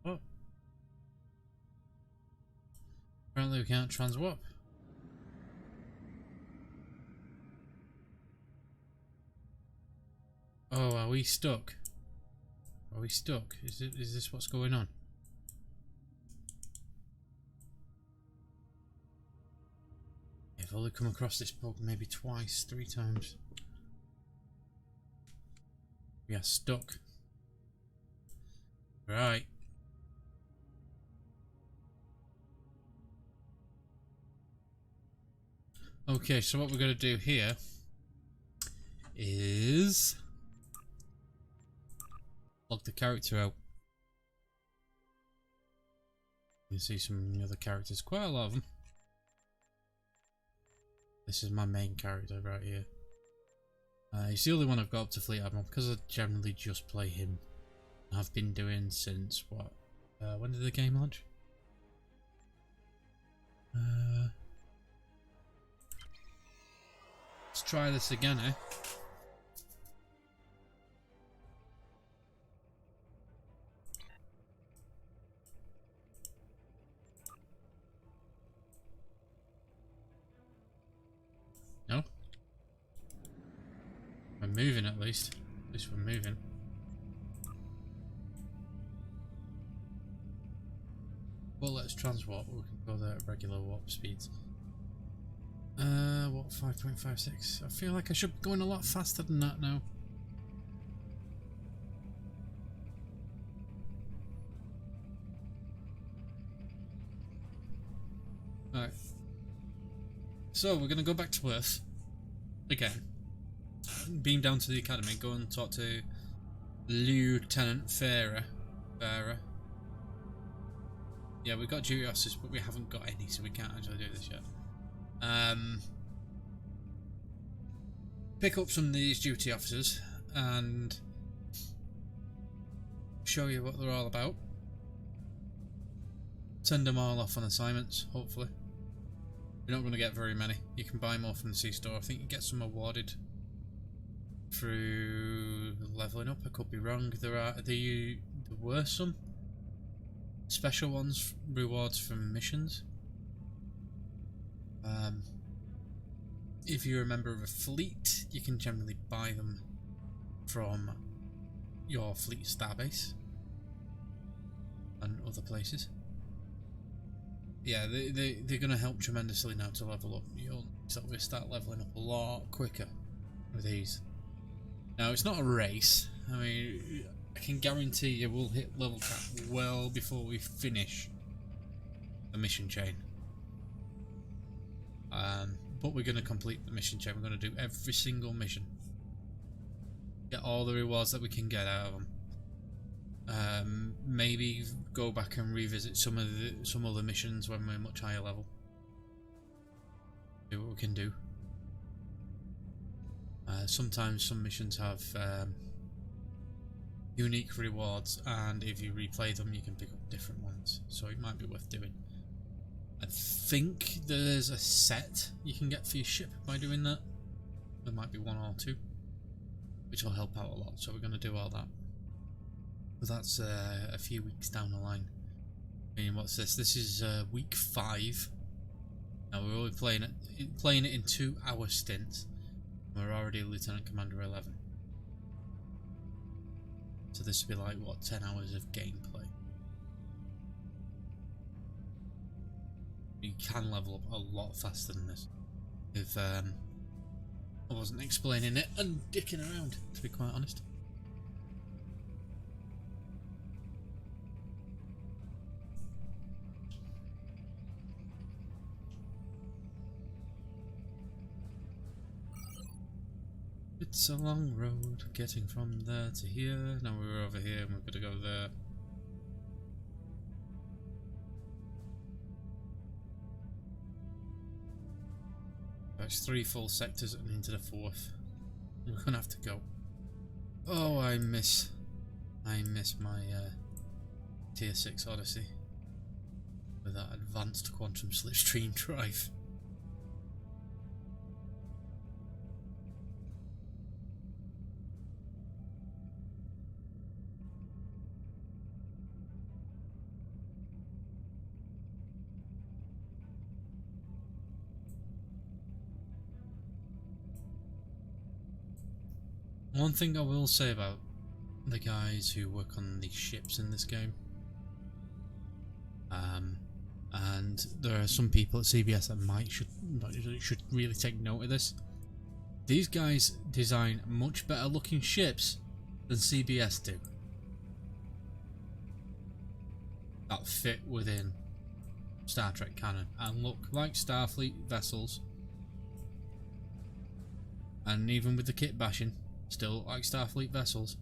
Oh. Apparently we can't transwarp. Oh, are we stuck? Are we stuck? Is this what's going on? I've only come across this bug maybe twice, 3 times. We are stuck. Right. Okay, so what we're going to do here is log the character out. You can see some other characters, quite a lot of them. This is my main character right here. He's the only one I've got up to Fleet Admiral because I generally just play him. I've been doing since what? When did the game launch? Let's try this again, eh? No? We're moving at least. At least we're moving. Well, let's transwarp. We can go there at regular warp speeds. What, 5.56? I feel like I should be going a lot faster than that now. Alright. So, we're going to go back to Earth. Again. Beam down to the academy, go and talk to Lieutenant Farah. Yeah, we've got duty officers, but we haven't got any, so we can't actually do this yet. Pick up some of these duty officers and show you what they're all about. Send them all off on assignments, hopefully. You're not going to get very many. You can buy more from the C-store. I think you get some awarded through leveling up. I could be wrong. There were some special ones, rewards from missions. If you're a member of a fleet, you can generally buy them from your fleet starbase and other places. Yeah, they're going to help tremendously now to level up. You'll start leveling up a lot quicker with these. Now, it's not a race. I mean, I can guarantee you we'll hit level cap well before we finish the mission chain. But we're going to complete the mission chain. We're going to do every single mission. Get all the rewards that we can get out of them. Maybe go back and revisit some other missions when we're much higher level. See what we can do. Sometimes some missions have unique rewards, and if you replay them you can pick up different ones, so it might be worth doing. I think there's a set you can get for your ship by doing that. There might be one or two, which will help out a lot, so we're going to do all that. But that's a few weeks down the line. I mean, what's this? This is week 5. Now we're only playing it in 2-hour stints. We're already Lieutenant Commander 11. So this would be like, what, 10 hours of gameplay. You can level up a lot faster than this. If I wasn't explaining it and dicking around, to be quite honest. It's a long road getting from there to here. Now we're over here and we're going to go there. There's 3 full sectors and into the 4th. We're going to have to go. Oh, I miss my tier 6 Odyssey with that advanced quantum slipstream drive. One thing I will say about the guys who work on the ships in this game, and there are some people at CBS that should really take note of this. These guys design much better looking ships than CBS do, that fit within Star Trek canon and look like Starfleet vessels, and even with the kit bashing, still look like Starfleet vessels.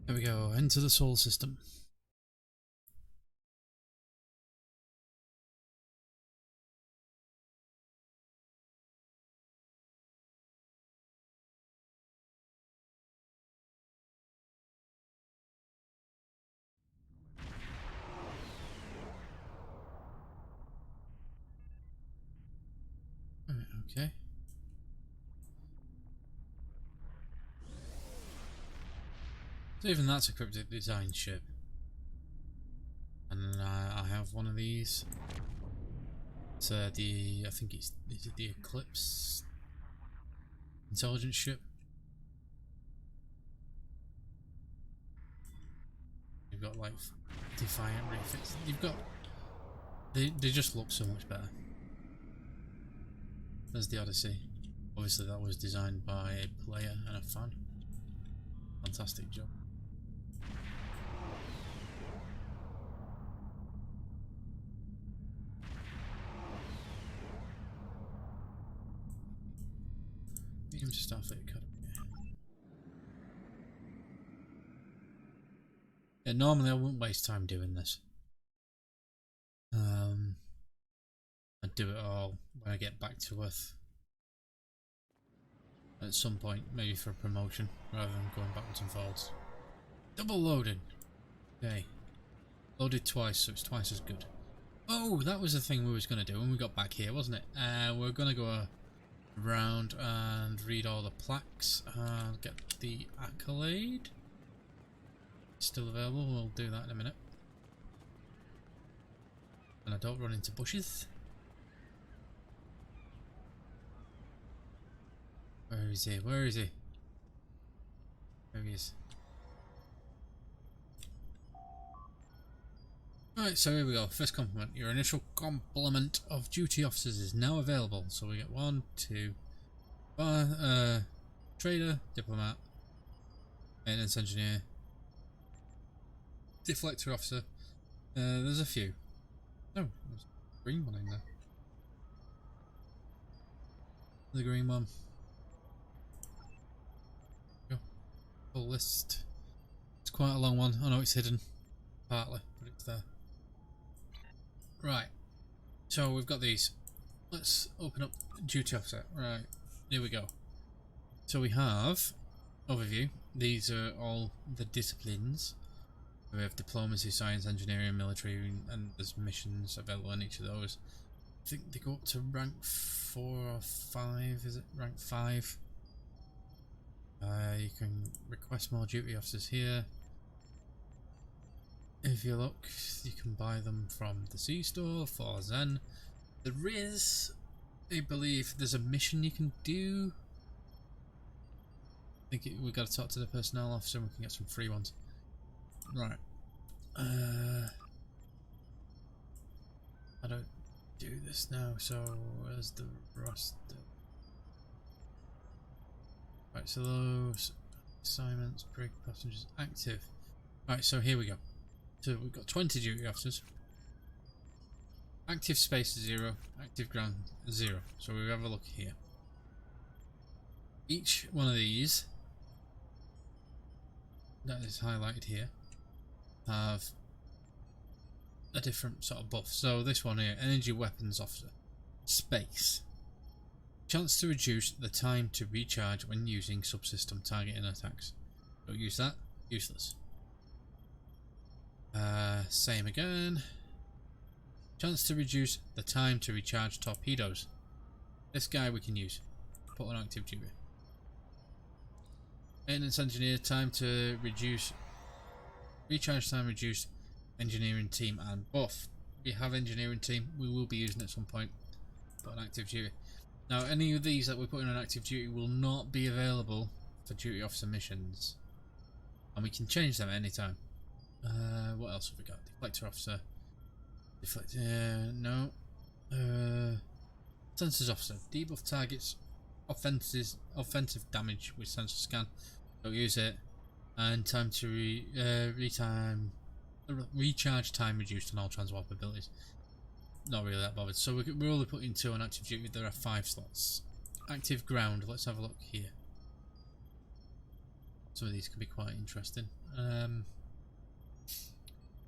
There we go, enter the Sol system. Alright, okay. So even that's a cryptic design ship. And I have one of these. It's I think is it the Eclipse intelligence ship? You've got like Defiant refits. You've got they just look so much better. There's the Odyssey. Obviously that was designed by a player and a fan. Fantastic job. Medium to Starfleet Academy. Yeah, normally I wouldn't waste time doing this. I'd do it all when I get back to Earth. At some point, maybe for a promotion, rather than going backwards and forwards. Double loading! Okay. Loaded twice, so it's twice as good. Oh, that was the thing we was going to do when we got back here, wasn't it? We're going to go around and read all the plaques and get the accolade. It's still available, we'll do that in a minute. And I don't run into bushes. Where is he? Where is he? There he is. Right, so here we go. First compliment. Your initial complement of duty officers is now available. So we get 1, 2, trader, diplomat, maintenance engineer, deflector officer. There's a few. No, there's a green one in there. The green one. Go. Full list. It's quite a long one. I know it's hidden, partly, but it's there. Right. So we've got these. Let's open up duty officer. Right. Here we go. So we have overview. These are all the disciplines. We have diplomacy, science, engineering, military, and there's missions available in each of those. I think they go up to rank 4 or 5. Is it rank 5? You can request more duty officers here. If you look, you can buy them from the C store for Zen. There is, I believe, there's a mission you can do. I think we got to talk to the personnel officer and we can get some free ones. Right. I don't do this now, so where's the roster? Right, so those assignments, brig passengers, active. Right, so here we go. So we've got 20 duty officers. Active space 0, active ground 0. So we have a look here. Each one of these that is highlighted here have a different sort of buff. So this one here, energy weapons officer, space. Chance to reduce the time to recharge when using subsystem targeting attacks. Don't use that, useless. Same again. Chance to reduce the time to recharge torpedoes. This guy we can use. Put on active duty. Maintenance engineer, time to reduce. Recharge time reduced. Engineering team and buff. We have engineering team. We will be using it at some point. Put on active duty. Now any of these that we're putting on active duty will not be available for duty officer missions. And we can change them at any time. What else have we got? Deflector officer. Deflector, no. Sensors officer. Debuff targets offensive damage with sensor scan. Don't use it. And time to recharge time reduced on all transwarp abilities. Not really that bothered. So we're only putting 2 on active duty. There are 5 slots. Active ground. Let's have a look here. Some of these could be quite interesting.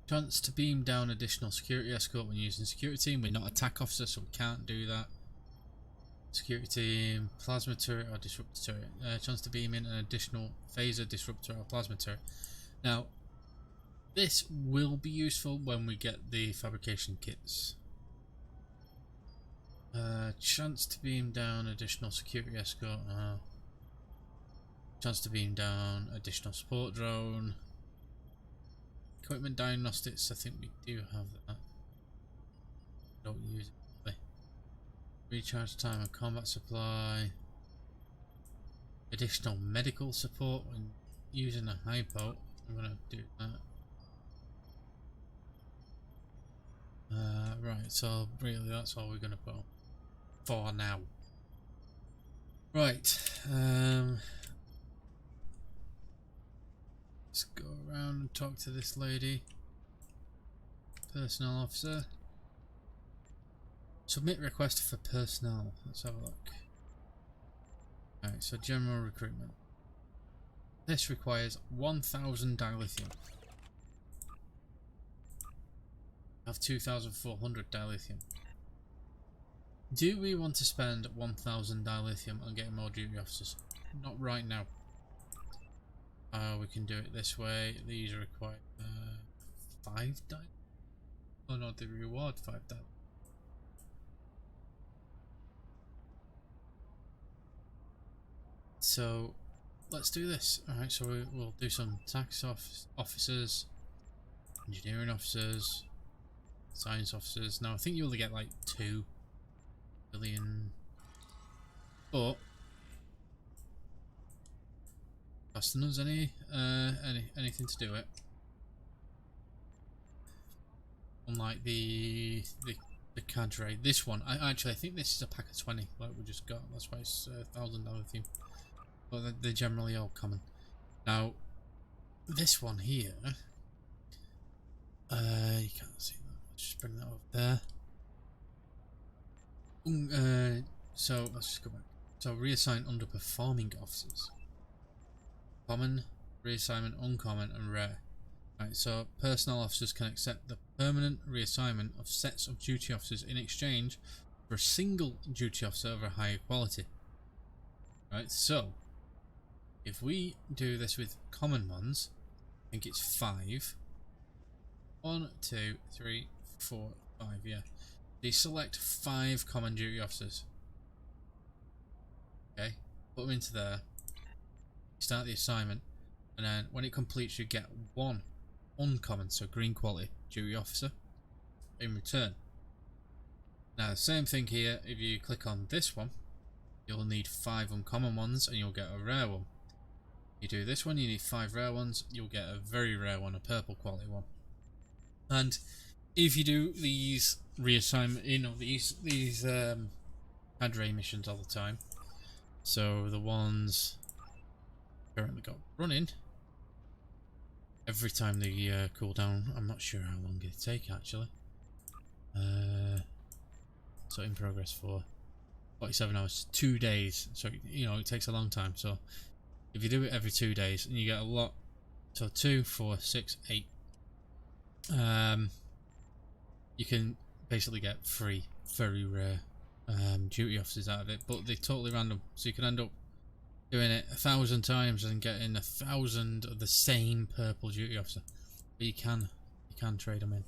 Chance to beam down additional security escort when using security team. We're not attack officer, so we can't do that. Security team, plasma turret or disruptor turret. Chance to beam in an additional phaser, disruptor or plasma turret. Now, this will be useful when we get the fabrication kits. Chance to beam down additional security escort. Chance to beam down additional support drone. Equipment diagnostics, I think we do have that. Don't use it. Really. Recharge time and combat supply. Additional medical support when using a hypo. I'm gonna do that. Right, so really that's all we're gonna put on for now. Right, let's go around and talk to this lady. Personnel officer. Submit request for personnel. Let's have a look. Alright, so general recruitment. This requires 1000 dilithium. I have 2400 dilithium. Do we want to spend 1000 dilithium on getting more duty officers? Not right now. We can do it this way. These require 5 dilithium. Oh no, they reward 5 dilithium. So let's do this. Alright, so we'll do some tax officers, engineering officers, science officers. Now I think you only get like 2 billion, but faster than us anything to do it. Unlike the cadre, this one, I think this is a pack of 20 like we just got. That's why it's $1,000 theme. But they're generally all common. Now, this one here, you can't see that. Let's just bring that over there. So let's just go back. So reassign underperforming officers. Common, reassignment, uncommon, and rare. Right, so personnel officers can accept the permanent reassignment of sets of duty officers in exchange for a single duty officer of a higher quality. Right, so if we do this with common ones, I think it's 5. 1, 2, 3, 4, 5, yeah. They select 5 common duty officers. Okay, put them into there. Start the assignment, and then when it completes, you get 1 uncommon, so green quality duty officer in return. Now, the same thing here. If you click on this one, you'll need 5 uncommon ones, and you'll get a rare one. You do this one, you need 5 rare ones, you'll get a very rare one, a purple quality one. And if you do these reassignment, these cadre missions all the time, so the ones currently got running, every time they cool down, I'm not sure how long it take actually. So in progress for 47 hours, 2 days. So it takes a long time. So if you do it every 2 days, and you get a lot, so 2, 4, 6, 8. You can basically get 3 very rare duty officers out of it, but they're totally random. So you can end up doing it 1,000 times and getting 1,000 of the same purple duty officer. But you can trade them in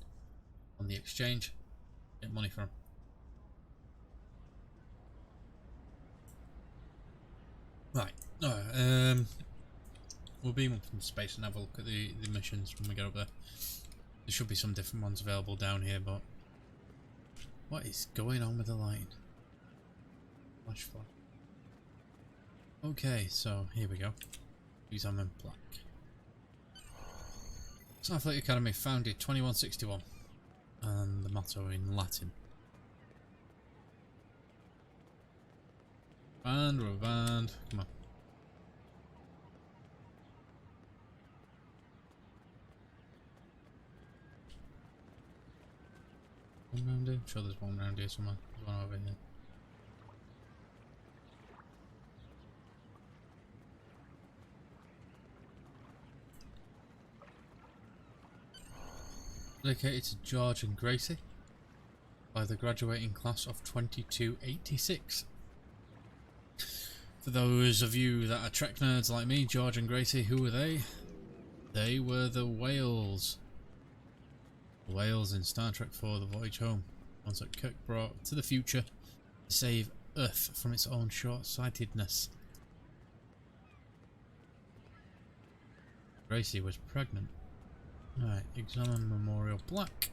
on the exchange, get money from them. Right. Alright, we'll beam up in space and have a look at the missions when we get up there. There should be some different ones available down here, but what is going on with the lighting? Flash flood. Okay, so here we go. These are in black. Starfleet Academy, founded 2161, and the motto in Latin. And rubber band, come on. One round here? I'm sure there's one round here somewhere. There's one over here. Dedicated to George and Gracie by the graduating class of 2286. For those of you that are Trek nerds like me, George and Gracie, who were they? They were the whales. The whales in Star Trek IV: The Voyage Home, ones that Kirk brought to the future to save Earth from its own short-sightedness. Gracie was pregnant. Right, examine Memorial Black.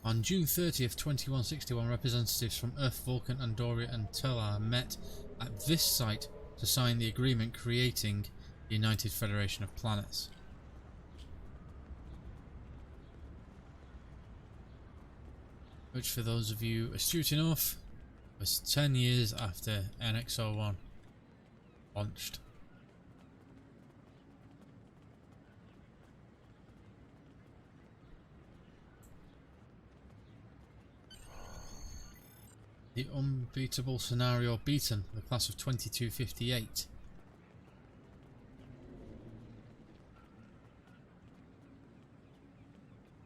On June 30th, 2161, representatives from Earth, Vulcan, Andoria and T0lval met at this site to sign the agreement creating the United Federation of Planets. Which, for those of you astute enough, was 10 years after NX-01 launched. The unbeatable scenario beaten, the class of 2258.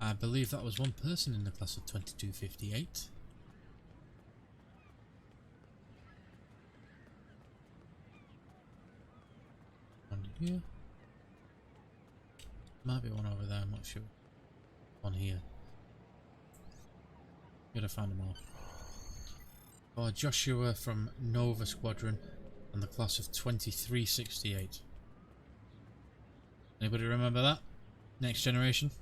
I believe that was one person in the class of 2258. One here. Might be one over there, I'm not sure. One here. Gotta find them all. Or Joshua from Nova Squadron and the class of 2368. Anybody remember that? Next Generation?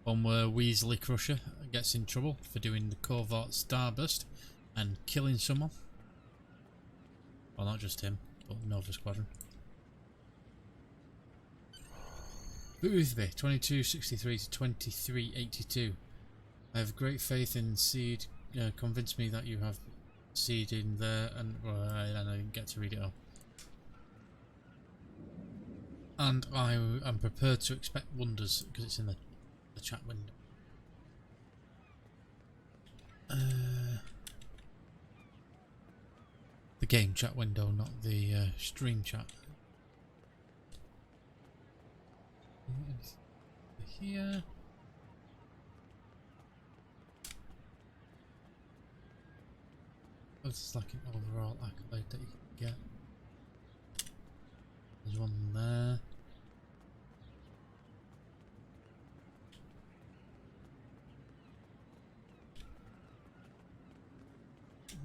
One where Weasley Crusher gets in trouble for doing the covert starburst and killing someone. Well, not just him, but Nova Squadron. Boothby, 2263 to 2382. I have great faith in Seed. Convince me that you have Seed in there, and I didn't get to read it all. And I am prepared to expect wonders because it's in the chat window. The game chat window, not the stream chat. Here. What's like an overall accolade that you can get? There's one there.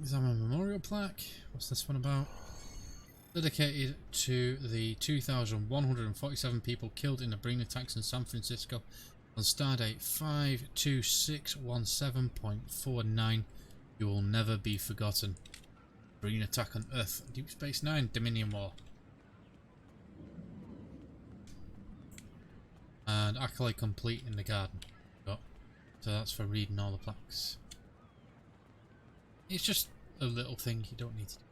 Examine memorial plaque. What's this one about? Dedicated to the 2,147 people killed in the brain attacks in San Francisco on stardate 52617.49. You will never be forgotten. Brain attack on Earth. Deep Space Nine. Dominion War. And accolade complete in the garden. So that's for reading all the plaques. It's just a little thing you don't need to do.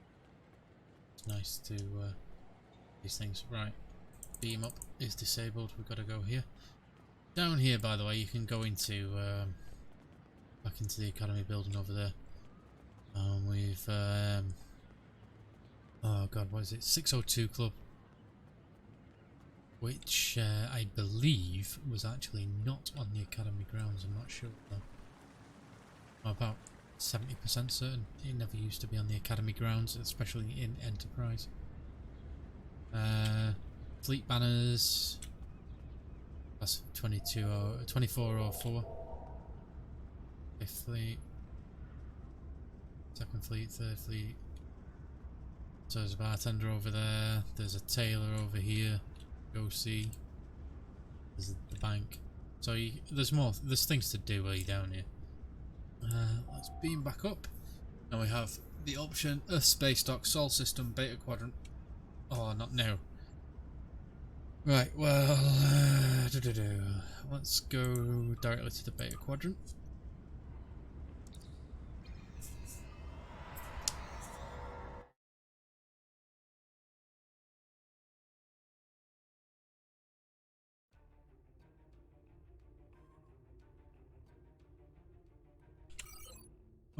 It's nice to these things. Right, beam up is disabled. We've got to go here. Down here, by the way, you can go into back into the academy building over there. We've oh god, what is it? 602 Club, which I believe was actually not on the academy grounds. I'm not sure though. I'm about 70% certain it never used to be on the academy grounds, especially in Enterprise. Fleet banners. That's 2404. Fifth fleet. Second fleet, third fleet. So there's a bartender over there. There's a tailor over here. Go see. There's the bank. So there's more. There's things to do while you're down here. Let's beam back up. Now we have the option Earth Space Dock, Sol System, Beta Quadrant. Oh, not now. Right, well, let's go directly to the Beta Quadrant.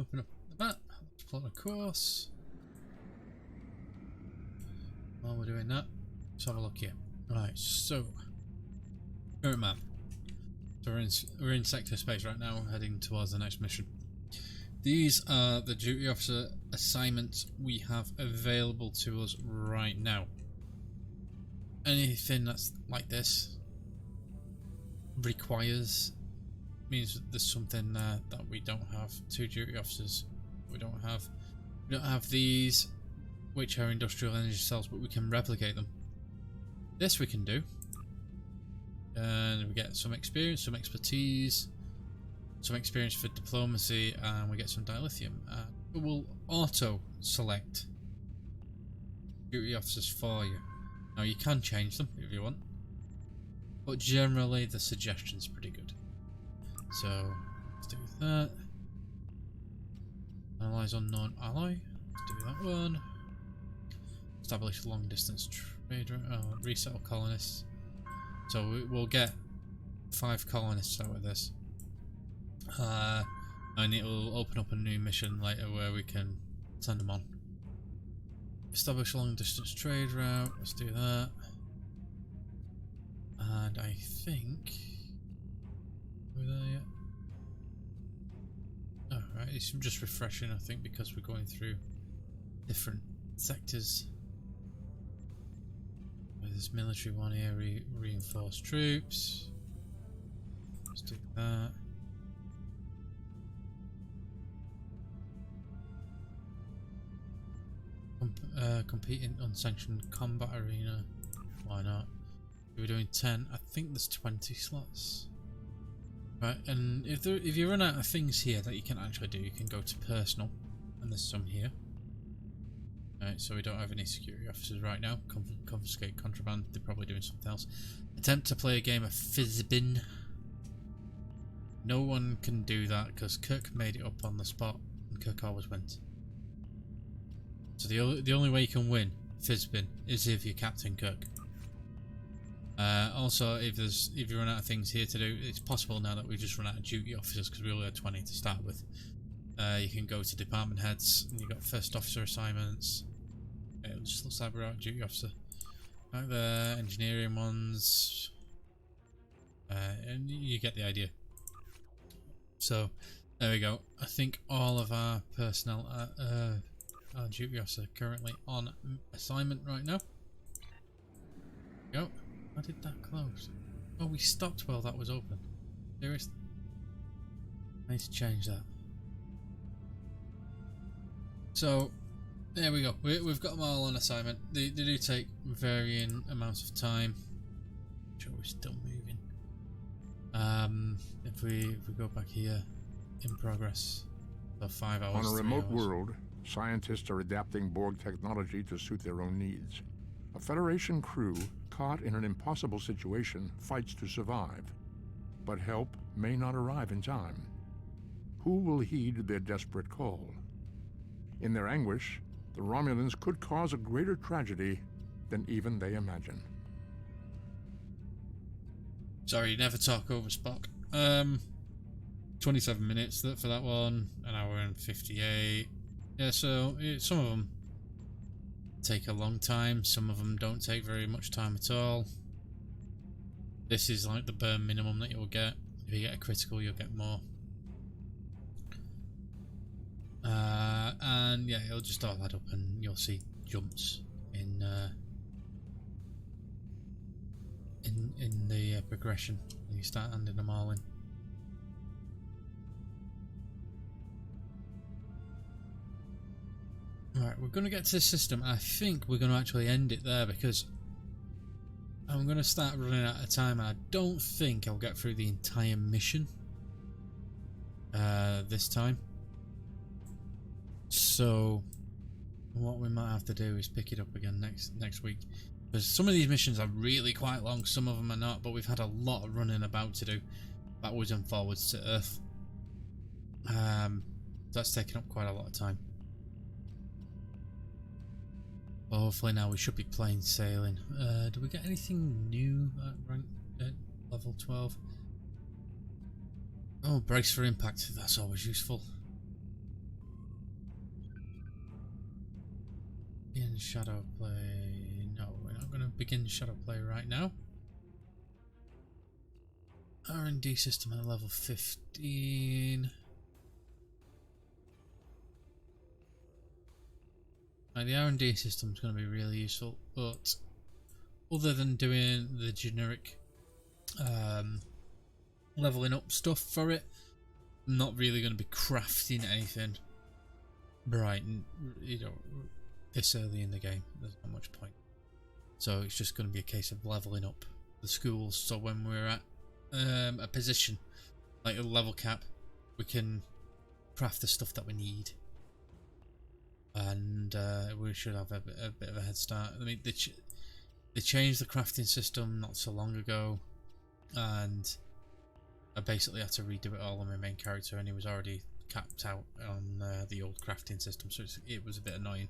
Open up the map, let's plot a course. While we're doing that, let's have a look here. Right, so current map. So we're in sector space right now, heading towards the next mission. These are the duty officer assignments we have available to us right now. Anything that's like this means that there's something there that we don't have. 2 duty officers. We don't have these, which are industrial energy cells, but we can replicate them. This we can do, and we get some experience, some expertise, some experience for diplomacy, and we get some dilithium. It will auto select duty officers for you. Now you can change them if you want, but generally the suggestion's pretty good. So let's do that. Analyze unknown ally. Let's do that one. Establish long distance trade route. Oh, resettle colonists. So we'll get 5 colonists out of this. And it will open up a new mission later where we can send them on. Establish long distance trade route. Let's do that. And I think we're there yet. Alright, it's just refreshing, I think, because we're going through different sectors. There's military one here, reinforced troops. Let's do that. Compete in unsanctioned combat arena. Why not? We're doing 10. I think there's 20 slots. Right, and if you run out of things here that you can actually do, you can go to personal, and there's some here. Alright, so we don't have any security officers right now. Confiscate contraband. They're probably doing something else. Attempt to play a game of Fizbin. No one can do that because Kirk made it up on the spot, and Kirk always wins. So the only way you can win Fizbin is if you're Captain Kirk. Also, if you run out of things here to do, it's possible now that we've just run out of duty officers because we only had 20 to start with. You can go to department heads, and you've got first officer assignments. It just looks like we're out of duty officer. Right there, engineering ones. And you get the idea. So, there we go. I think all of our personnel our duty officer currently on assignment right now. Go. How did that close? Oh, we stopped while that was open. Seriously? I need to change that. So, there we go. We've got them all on assignment. They do take varying amounts of time. Sure, we're still moving. If we go back here, in progress. So 5 hours. On a 3 remote hours. world, scientists are adapting Borg technology to suit their own needs. A Federation crew caught in an impossible situation fights to survive, but help may not arrive in time. Who will heed their desperate call? In their anguish, the Romulans could cause a greater tragedy than even they imagine. Sorry, never talk over Spock. 27 minutes for that one, an hour and 58. Yeah, so some of them take a long time, some of them don't take very much time at all. This is like the bare minimum that you'll get. If you get a critical, you'll get more. And yeah, it'll just all add up and you'll see jumps in the progression when you start handing them all in. Right, we're going to get to the system. I think we're going to actually end it there because I'm going to start running out of time and I don't think I'll get through the entire mission this time. So what we might have to do is pick it up again next week. Because some of these missions are really quite long, some of them are not, but we've had a lot of running about to do, backwards and forwards to Earth. That's taken up quite a lot of time. But hopefully now we should be plain sailing. Do we get anything new at level 12? Oh, brace for impact, that's always useful. Begin shadow play. No, we're not going to begin shadow play right now. R&D system at level 15. Right, the R&D system is going to be really useful, but other than doing the generic leveling up stuff for it, I'm not really going to be crafting anything bright, you know, this early in the game. There's not much point. So it's just going to be a case of leveling up the schools, so when we're at a position like a level cap, we can craft the stuff that we need. And we should have a bit of a head start. I mean, they changed the crafting system not so long ago, and I basically had to redo it all on my main character, and he was already capped out on the old crafting system, so it was a bit annoying.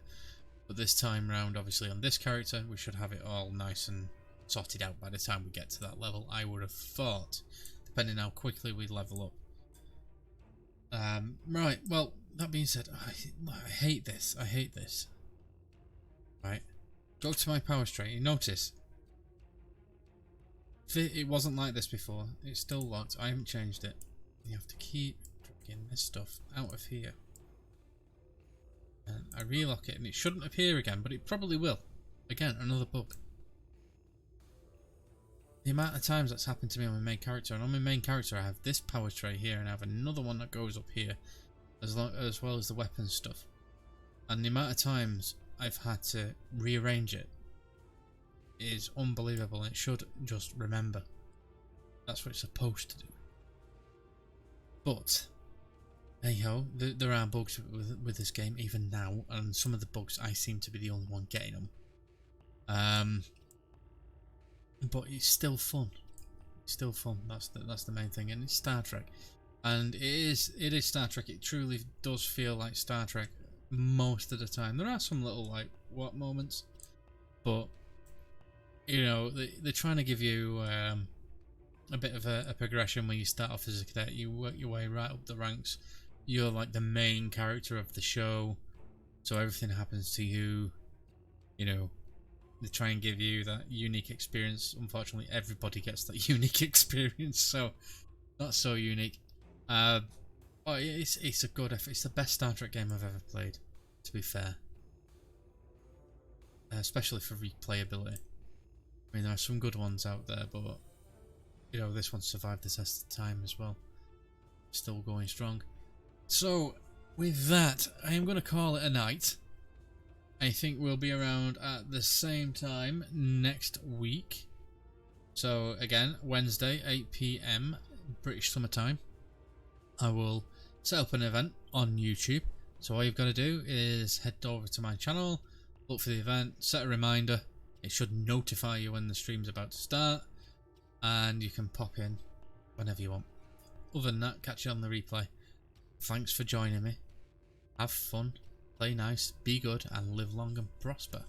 But this time round, obviously on this character, we should have it all nice and sorted out by the time we get to that level, I would have thought, depending how quickly we level up. Right, well, that being said, I hate this. I hate this. Right, go to my power tray. You notice it wasn't like this before. It's still locked. I haven't changed it. You have to keep dragging this stuff out of here. And I relock it, and it shouldn't appear again, but it probably will. Again, another bug. The amount of times that's happened to me on my main character, and on my main character I have this power tray here, and I have another one that goes up here, as well as the weapons stuff. And the amount of times I've had to rearrange it is unbelievable, and it should just remember. That's what it's supposed to do. But hey ho, there are bugs with this game even now, and some of the bugs I seem to be the only one getting them. But it's still fun. It's still fun. That's the main thing, and it's Star Trek, and it is Star Trek. It truly does feel like Star Trek most of the time. There are some little like what moments, but you know they're trying to give you a bit of a progression when you start off as a cadet. You work your way right up the ranks. You're like the main character of the show, so everything happens to you. You know, they try and give you that unique experience. Unfortunately, everybody gets that unique experience, so not so unique. But it's a good effort. It's the best Star Trek game I've ever played, to be fair. Especially for replayability. I mean, there are some good ones out there, but you know, this one survived the test of time as well. Still going strong. So, with that, I am going to call it a night. I think we'll be around at the same time next week. So, again, Wednesday, 8 PM, British Summer Time. I will set up an event on YouTube. So, all you've got to do is head over to my channel, look for the event, set a reminder. It should notify you when the stream's about to start. And you can pop in whenever you want. Other than that, catch you on the replay. Thanks for joining me. Have fun, play nice, be good, and live long and prosper.